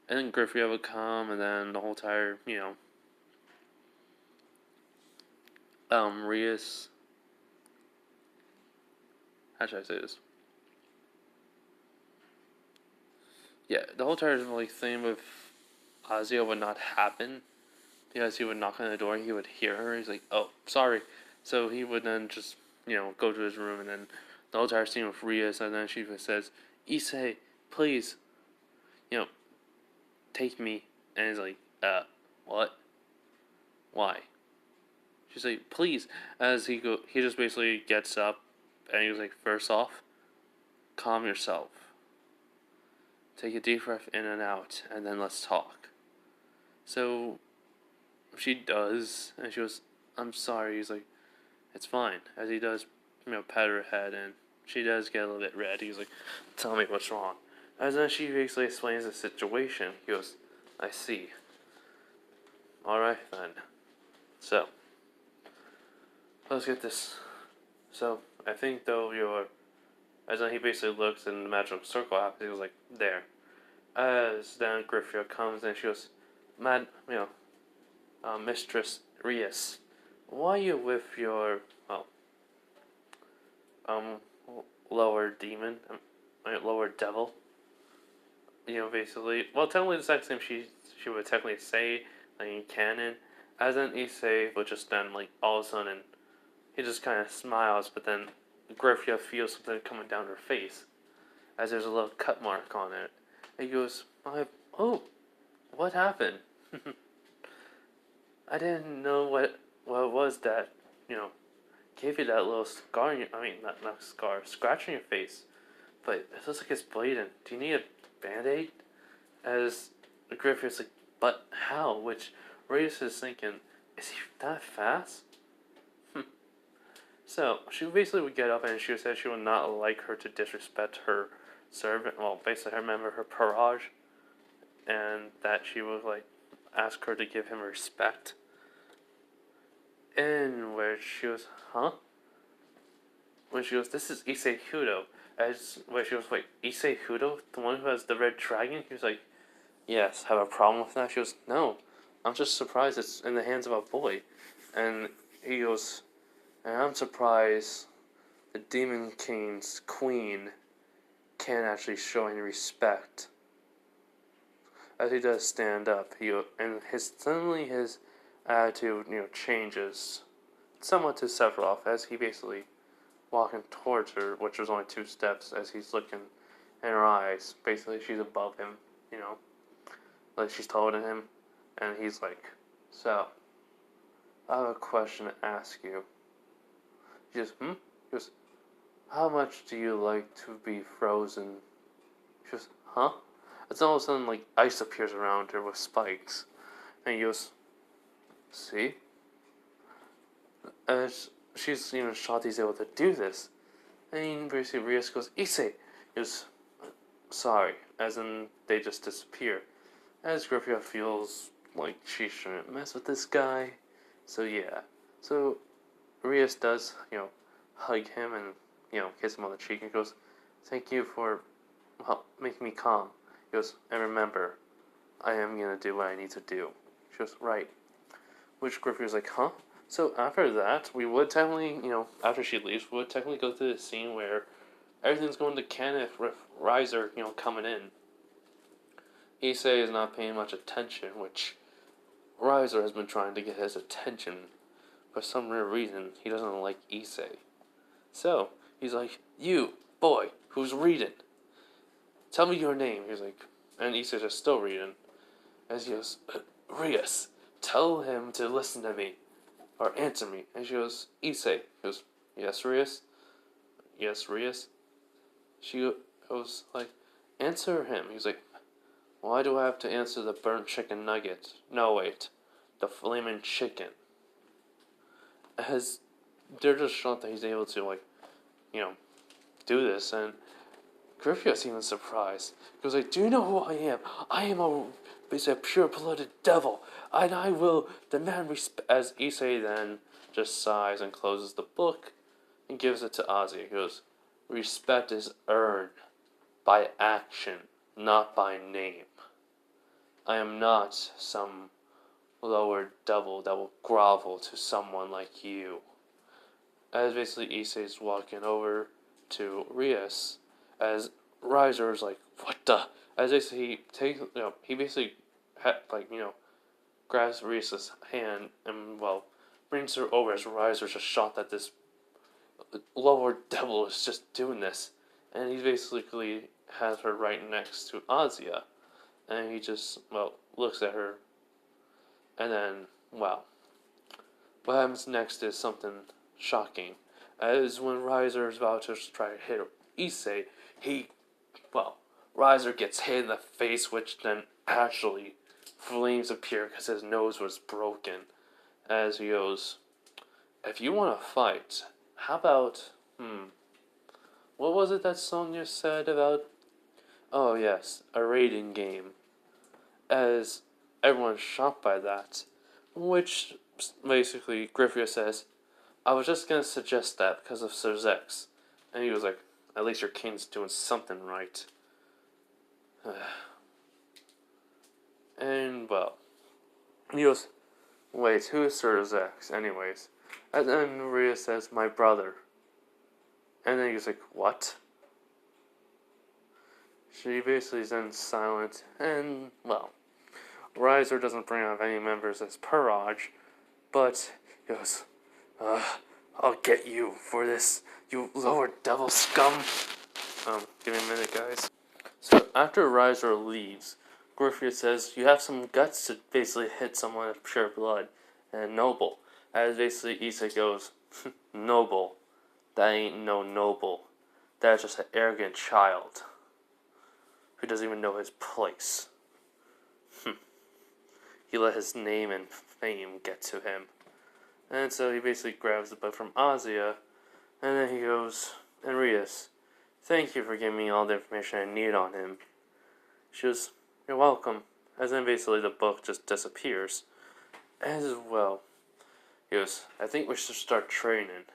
And then Grayfia would come, and then the whole entire, Rias. How should I say this? Yeah, the whole entire thing with Azia would not happen because he would knock on the door and he would hear her. He's like, oh, sorry. So he would then just, go to his room, and then the whole entire scene with Rias, and then she says, Issei, please, take me. And he's like, what? Why? She's like, please. As he just basically gets up, and he was like, first off, calm yourself. Take a deep breath in and out, and then let's talk. So she does, and she goes, I'm sorry. He's like, it's fine. As he does, pat her head, and she does get a little bit red. He's like, tell me what's wrong. As then she basically explains the situation. He goes, I see. Alright then. So, let's get this. So, I think though as then he basically looks and the magical circle happens, he was like, there. As then Grayfia comes and she goes, Mistress Rias, why are you with your, lower demon, lower devil? Basically, technically the sex name she would technically say, like in canon, as an Issei, but just then, like, all of a sudden, he just kind of smiles, but then Grayfia feels something coming down her face, as there's a little cut mark on it. And he goes, oh, what happened? I didn't know what it was that, gave you that little scar not scar, scratch on your face. But it looks like it's bleeding. Do you need a band-aid? As Grayfia's like, but how? Which Rias is thinking, is he that fast? So, she basically would get up and she said she would not like her to disrespect her servant, basically her member, her parage, and that she would, ask her to give him respect. In where she was, huh? When she goes, this is Issei Hudo. Where she goes, wait, Issei Hudo? The one who has the red dragon? He was like, yes, have a problem with that? She goes, no, I'm just surprised it's in the hands of a boy. And he goes, and I'm surprised the Demon King's queen can't actually show any respect. As he does stand up, suddenly his attitude, changes somewhat to Sephiroth, as he basically walking towards her, which was only 2 steps, as he's looking in her eyes. Basically, she's above him, like she's taller than him, and he's like, so, I have a question to ask you. She goes, He goes, how much do you like to be frozen? She goes, huh? It's all of a sudden, like, ice appears around her with spikes. And he goes, see? As she's, shocked he's able to do this. And basically Rias goes, Issei! He goes, sorry. As in, they just disappear. As Grayfia feels like she shouldn't mess with this guy. So yeah. So Rias does, hug him and, kiss him on the cheek and goes, thank you for making me calm. He goes, and remember, I am going to do what I need to do. She goes, right. Which Grayfia was like, huh? So after that, we would technically, after she leaves, we would technically go through the scene where everything's going to Kenneth with Riser, coming in. Issei is not paying much attention, which Riser has been trying to get his attention. For some weird reason, he doesn't like Issei. So, he's like, you, boy, who's reading? Tell me your name. He's like, and Issei's just still reading. As he goes, Rias, tell him to listen to me. Or answer me. And she goes, Issei. He goes, yes, Rias? Yes, Rias? She goes, like, answer him. He's like, why do I have to answer the burnt chicken nugget? No, wait. The flaming chicken. As they're just shocked that he's able to, do this. And Grayfia's even surprised. He goes like, do you know who I am? I am basically a pure-blooded devil, and I will demand respect. As Issei then just sighs and closes the book and gives it to Ozzy. He goes, respect is earned by action, not by name. I am not some lower devil that will grovel to someone like you. As basically Issei's walking over to Rias, as Riser is like, what the? As he takes, he basically, grabs Rias' hand and, brings her over as Riser's just shocked that this lower devil is just doing this. And he basically has her right next to Azia. And he just, looks at her. And then, what happens next is something shocking. As when Riser is about to try to hit Issei, Riser gets hit in the face, which then actually flames appear because his nose was broken. As he goes, if you want to fight, how about, what was it that Sonya said about? Oh yes, a raiding game. As everyone's shocked by that, which basically Grayfia says, I was just gonna suggest that because of Sir Zex. And he was like, at least your king's doing something right. And well, he goes, wait, who is Sir Zex anyways? And then Rias says, my brother. And then he's like, what? She basically is then silent, and well, Riser doesn't bring up any members as Purage, but he goes, I'll get you for this, you lower devil scum. Give me a minute, guys. So after Riser leaves, Grayfia says, you have some guts to basically hit someone of pure blood and noble. As basically Issei goes, noble. That ain't no noble. That's just an arrogant child who doesn't even know his place. He let his name and fame get to him. And so he basically grabs the book from Azia, and then he goes, and Rias, thank you for giving me all the information I need on him. She goes, you're welcome. As then basically the book just disappears. As well, he goes, I think we should start training.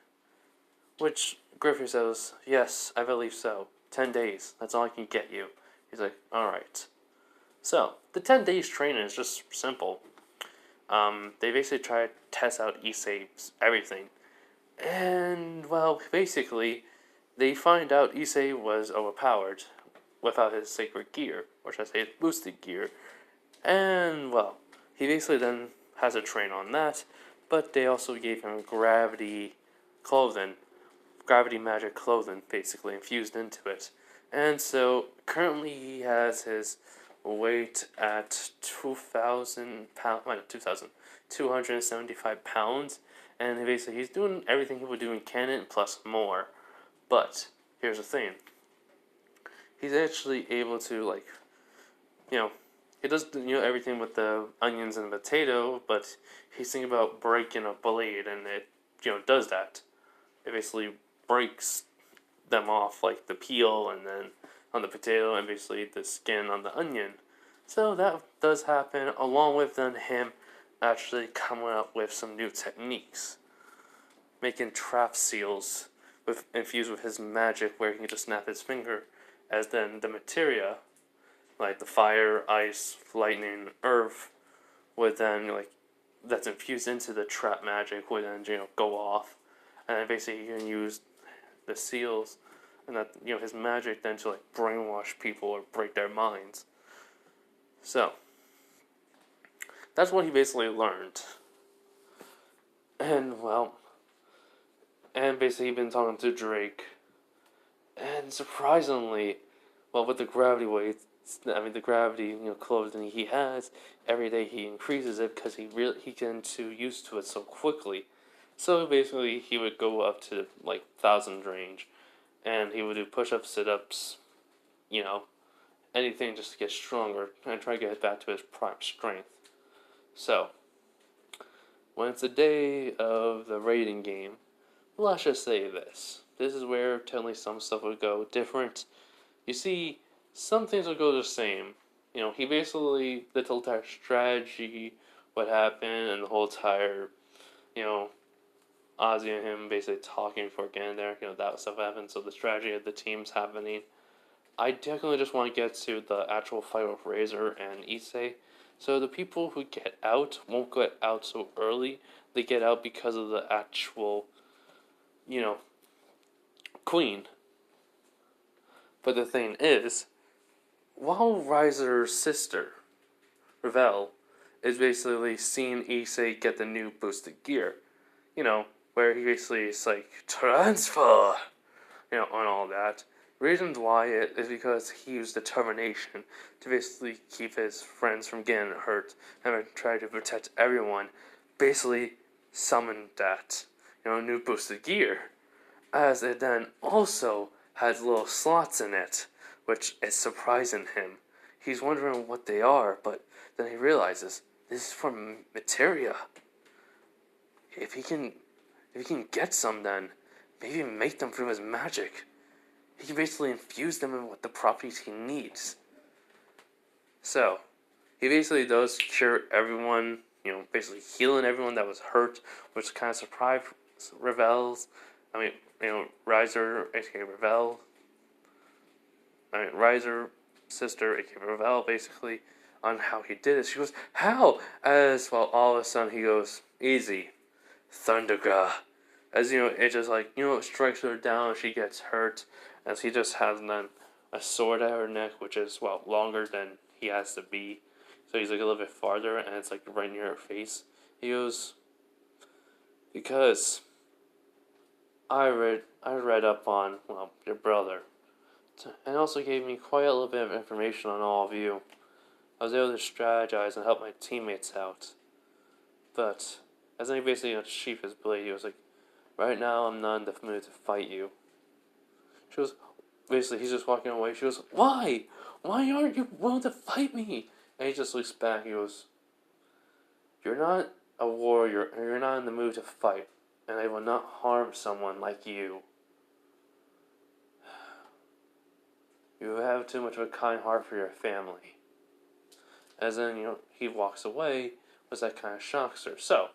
Which Grayfia says, yes, I believe so. 10 days, that's all I can get you. He's like, alright. So, the 10 days training is just simple. They basically try to test out Issei's everything. And, well, basically, they find out Issei was overpowered without his sacred gear, or should I say his boosted gear. And, well, he basically then has to train on that, but they also gave him gravity magic clothing, basically, infused into it. And so, currently he has his weight at 275 pounds, and basically he's doing everything he would do in canon plus more. But, here's the thing. He's actually able to, he does, everything with the onions and the potato, but he's thinking about breaking a blade, and it, does that. It basically breaks them off, like the peel, and then on the potato, and basically the skin on the onion. So that does happen, along with then him actually coming up with some new techniques. Making trap seals infused with his magic, where he can just snap his finger, as then the materia, like the fire, ice, lightning, earth, would then, that's infused into the trap magic, would then, go off. And then basically you can use the seals and that, his magic then to brainwash people or break their minds. So that's what he basically learned. And basically he'd been talking to Drake, and surprisingly, with the gravity the gravity clothing he has, every day he increases it because he gets too used to it so quickly. So basically, he would go up to 1,000 range, and he would do push-ups, sit-ups, anything just to get stronger and try to get back to his prime strength. So, when it's the day of the raiding game, let's just say this. This is where technically some stuff would go different. You see, some things would go the same. He basically, the entire strategy, what happened, and the whole entire, Ozzy and him basically talking before getting there, that stuff happened, so the strategy of the team's happening. I definitely just want to get to the actual fight with Razor and Issei. So the people who get out won't get out so early. They get out because of the actual, queen. But the thing is, while Razor's sister, Ravel, is basically seeing Issei get the new boosted gear, where he basically is transfer, and all that. Reasons why it is because he used determination to basically keep his friends from getting hurt and try to protect everyone. Basically, summoned that, new boosted gear, as it then also has little slots in it, which is surprising him. He's wondering what they are, but then he realizes this is from materia. If he can get some, then maybe make them through his magic. He can basically infuse them with the properties he needs. So, he basically does cure everyone, basically healing everyone that was hurt, which kind of surprised Riser, aka Revel. Riser, sister, aka Revel, basically, on how he did it. She goes, how? As, well, all of a sudden he goes, easy. Thunderga. As, it just strikes her down, she gets hurt, as he just has then a sword at her neck, which is, longer than he has to be. So he's a little bit farther, and it's right near her face. He goes, because I read up on, your brother, and also gave me quite a little bit of information on all of you. I was able to strategize and help my teammates out. But, as he basically sheathed his blade, he was like, right now I'm not in the mood to fight you. She goes, basically, he's just walking away. She goes, why? Why aren't you willing to fight me? And he just looks back, he goes, you're not a warrior, and you're not in the mood to fight, and I will not harm someone like you. You have too much of a kind heart for your family. As then, he walks away, which that kind of shocks her. So,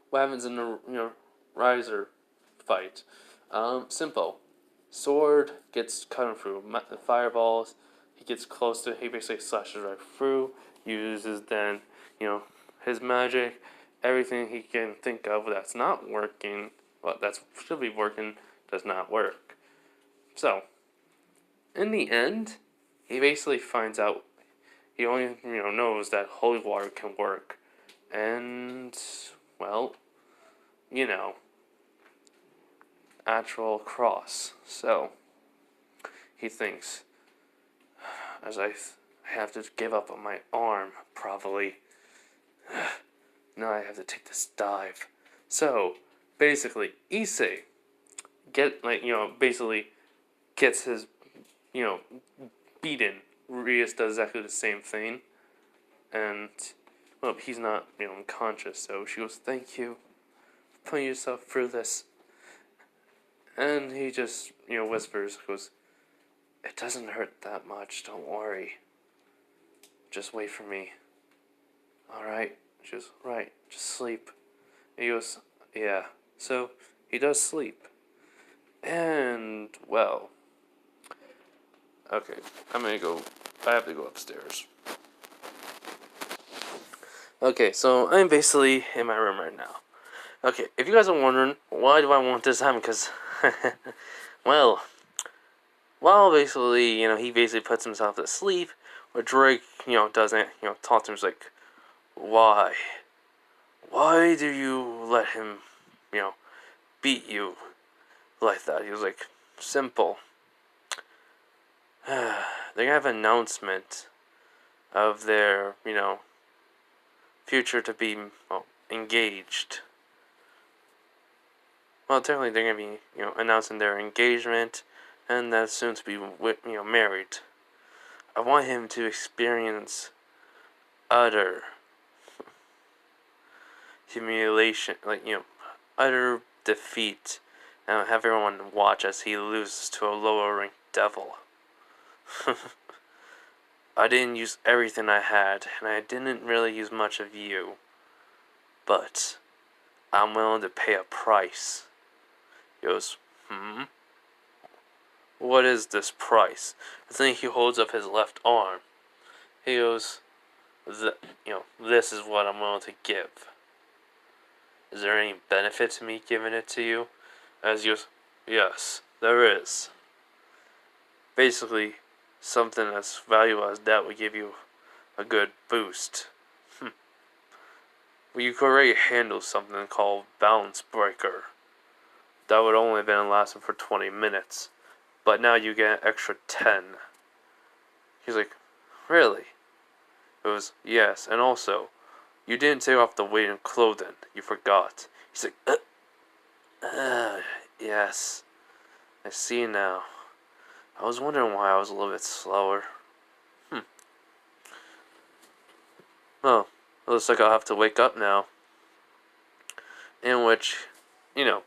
what happens in the, Riser fight? Simple. Sword gets cut through the fireballs. He gets close to it. He basically slashes right through. Uses then, his magic. Everything he can think of that's not working, that should be working, does not work. So, in the end, he basically finds out. He only, knows that holy water can work. And, actual cross. So, he thinks, as I have to give up on my arm, probably. Now I have to take this dive. So, basically, Issei basically gets his, beaten. Rias does exactly the same thing. And, he's not, unconscious. So she goes, thank you for putting yourself through this. And he just, whispers, goes, it doesn't hurt that much, don't worry. Just wait for me. Alright? She goes, right, just sleep. And he goes, yeah. So, he does sleep. And, okay, I have to go upstairs. Okay, so I'm basically in my room right now. Okay, if you guys are wondering, why do I want this to happen? Because, basically, he basically puts himself to sleep, but Drake, doesn't, talk to him, like, why? Why do you let him, beat you like that? He was like, simple. They're gonna have an announcement of their, future to be, engaged. Well, technically they're gonna be, announcing their engagement, and that's soon to be, married. I want him to experience utter humiliation, utter defeat, and have everyone watch as he loses to a lower ranked devil. I didn't use everything I had, and I didn't really use much of you, but I'm willing to pay a price. He goes, what is this price? I think he holds up his left arm. He goes, this is what I'm willing to give. Is there any benefit to me giving it to you? As he goes, yes, there is. Basically, something as valuable as that would give you a good boost. Well, you could already handle something called Balance Breaker. That would only have been lasting for 20 minutes. But now you get an extra 10. He's like, really? It was, yes, and also, You didn't take off the weight and clothing. You forgot. He's like, yes. I see now. I was wondering why I was a little bit slower. Well, it looks like I'll have to wake up now. In which, you know,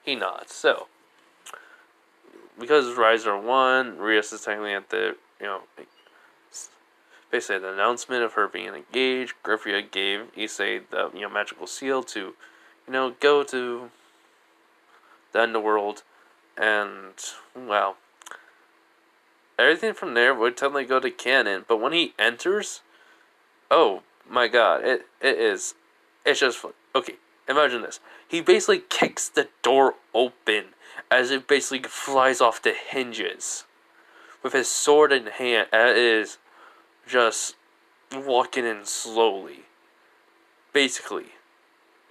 he nods. So, because Riser won, Rias is technically at the, basically the announcement of her being engaged. Grayfia gave Issei the, magical seal to, go to the underworld. And, well, everything from there would technically go to canon. But when he enters, oh my god, it's just, okay, imagine this. He basically kicks the door open as it basically flies off the hinges. With his sword in hand, it is just walking in slowly. Basically,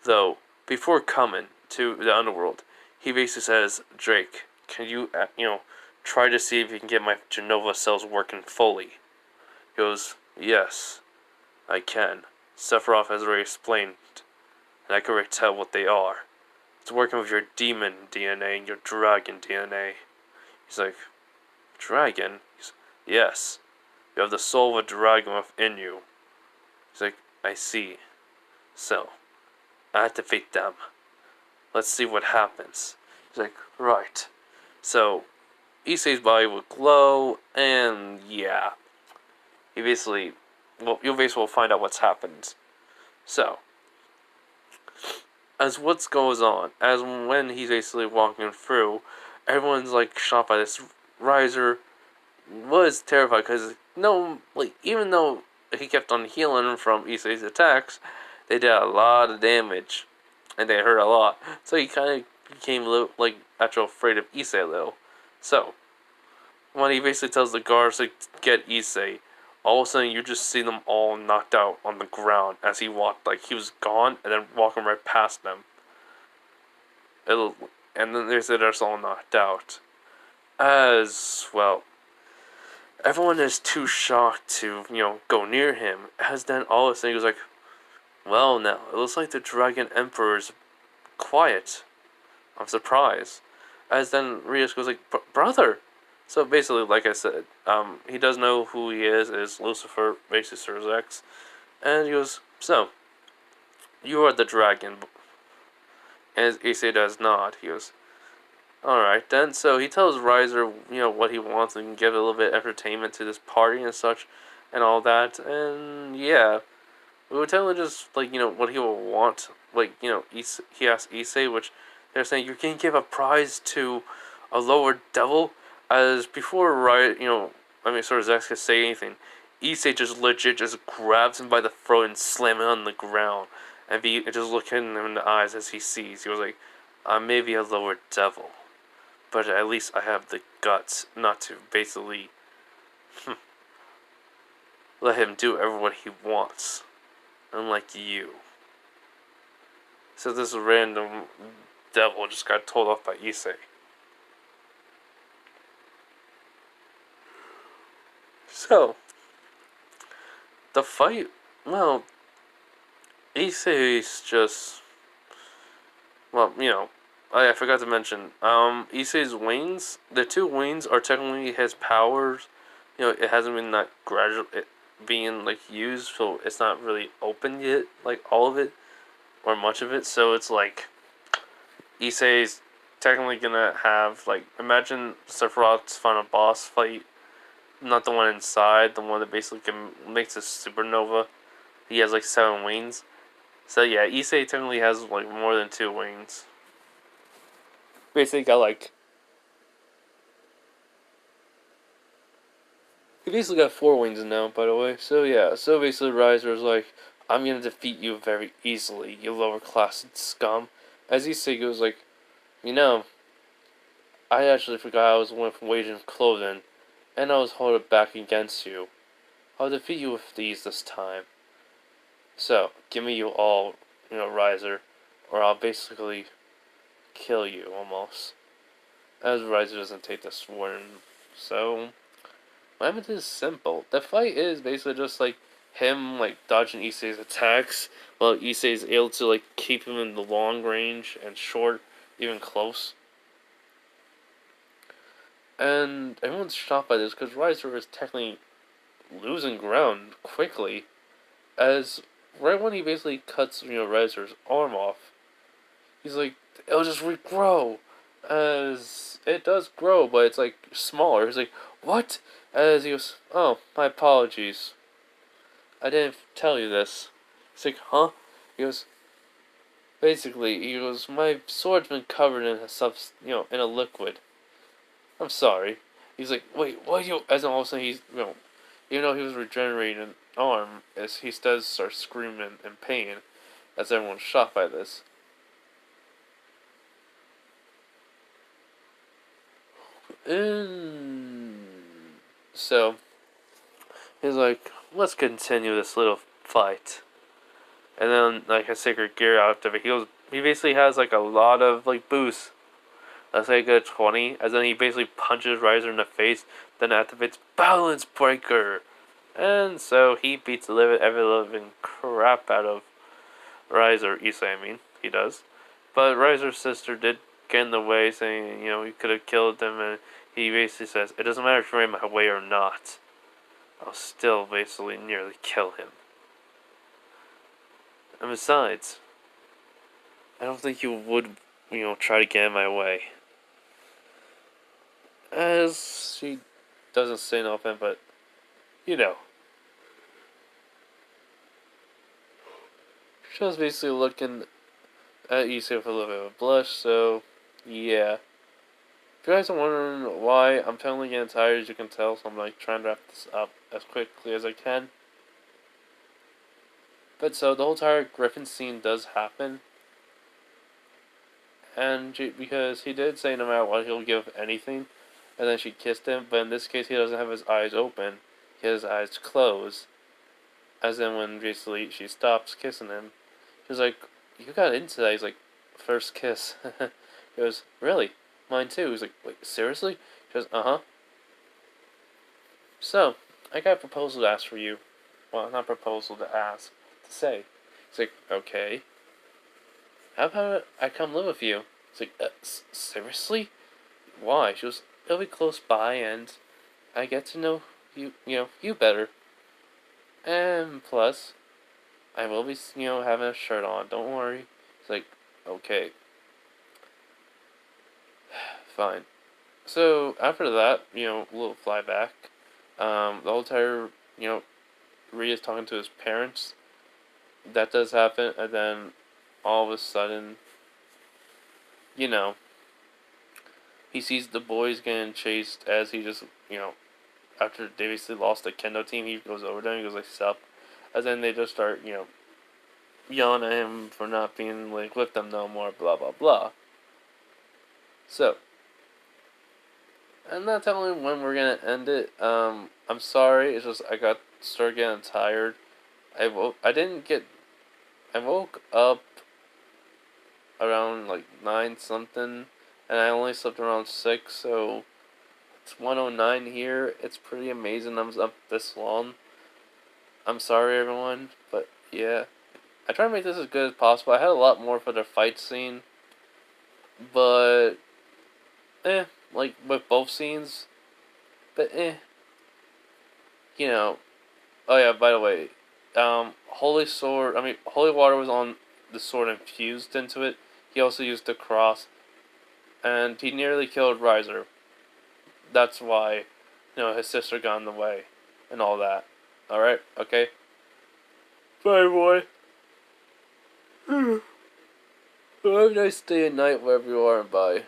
though, before coming to the underworld, he basically says, Drake, can you, try to see if you can get my Genova cells working fully? He goes, yes, I can. Sephiroth has already explained, and I can already tell what they are. It's working with your demon DNA and your dragon DNA. He's like, dragon? Yes. You have the soul of a dragon within you. He's like, I see. So, activate them. Let's see what happens. He's like, right. So, Issei's body will glow, and yeah. You basically will find out what's happened. So, as what goes on, as when he's basically walking through, everyone's like shocked by this. Riser was terrified because even though he kept on healing from Issei's attacks, they did a lot of damage and they hurt a lot. So he kind of became actually afraid of Issei a little. So when he basically tells the guards to get Issei, all of a sudden you just see them all knocked out on the ground as he walked, like he was gone, and then walking right past them. And then they said they're all knocked out. As well, everyone is too shocked to, go near him. As then all of a sudden he was like, well now, it looks like the Dragon Emperor's quiet. I'm surprised. As then Rias goes like, brother! So basically, like I said, he does know who he is Lucifer, basically Sir X. And he goes, so, you are the dragon. And Issei does not. He goes, alright then. So he tells Riser, what he wants and give a little bit of entertainment to this party and such and all that. And yeah, we would tell him just, what he will want. He asked Issei, which they're saying, you can give a prize to a lower devil. As before Sir Zex could say anything, Issei just legit just grabs him by the throat and slams him on the ground. And just looking him in the eyes as he sees. He was like, I may be a lower devil, but at least I have the guts not to basically let him do what he wants. Unlike you. So this random devil just got told off by Issei. So, the fight, well, Issei's just, I forgot to mention, Issei's wings, the two wings are technically his powers. It hasn't been being used, so it's not really open yet, all of it or much of it. So it's like Issei's technically gonna have imagine Sephiroth's final boss fight, not the one inside, the one that basically makes a supernova. He has 7 wings. So yeah, Issei technically has more than 2 wings. Basically got he basically got 4 wings now, by the way. So yeah, so basically Riser's like, I'm gonna defeat you very easily, you lower class scum. As Issei goes I actually forgot I was one from waging clothing, and I was holding back against you. I'll defeat you with these this time. So, give me you all, Riser, or I'll basically kill you, almost. As Riser doesn't take this warning. So, what happened is simple. The fight is basically just him like dodging Issei's attacks, while Issei is able to like keep him in the long range and short, even close. And everyone's shocked by this because Riser is technically losing ground quickly, as right when he basically cuts Riser's arm off, he's like, it'll just regrow. As it does grow, but it's like smaller. He's like, what? As he goes, oh, my apologies. I didn't tell you this. He's like, huh? He goes, basically, he goes, my sword's been covered in in a liquid. I'm sorry. He's like, wait, what? You? As in all of a sudden, he's, even though he was regenerating an arm, as he does start screaming in pain, as everyone's shocked by this. So, he's like, let's continue this little fight. And then, like, a sacred gear out of it, he basically has, like, a lot of, like, boosts. Let's say a good 20, as then he basically punches Riser in the face, then activates Balance Breaker. And so he beats the every living crap out of Riser, Issei, he does. But Riser's sister did get in the way, saying, he could have killed him, and he basically says, it doesn't matter if you're in my way or not. I'll still basically nearly kill him. And besides, I don't think you would, try to get in my way. As she doesn't say nothing, but, She was basically looking at Issei with a little bit of a blush, so, yeah. If you guys are wondering why, I'm totally getting tired, as you can tell, so I'm, like, trying to wrap this up as quickly as I can. But so, the whole entire Griffin scene does happen. And because he did say no matter what, he'll give anything. And then she kissed him, but in this case, he doesn't have his eyes open. He has his eyes closed. As in, when basically she stops kissing him, she's like, you got into that. He's like, first kiss. He goes, really? Mine too. He's like, wait, seriously? She goes, uh-huh. So, I got a proposal to ask for you. Well, not proposal to ask, to say. He's like, okay. How about I come live with you? He's like, seriously? Why? She goes, it'll be close by, and I get to know you better. And plus, I will be, having a shirt on. Don't worry. It's like, okay. Fine. So, after that, a little flyback. The whole entire, Rias talking to his parents. That does happen, and then all of a sudden, he sees the boys getting chased as he just, after they basically lost the kendo team, he goes over there and he goes like, sup. And then they just start, yelling at him for not being like with them no more, blah blah blah. So, I'm not telling when we're gonna end it. I'm sorry, it's just I started getting tired. I woke up around like 9 something, and I only slept around 6, so it's 1:09 here. It's pretty amazing I'm up this long. I'm sorry, everyone, but yeah. I try to make this as good as possible. I had a lot more for the fight scene, but, like, with both scenes, but, oh yeah, by the way, holy water was on the sword infused into it. He also used the cross, and he nearly killed Riser. That's why, his sister got in the way, and all that. Alright, okay? Bye, boy. Have a nice day and night wherever you are, and bye.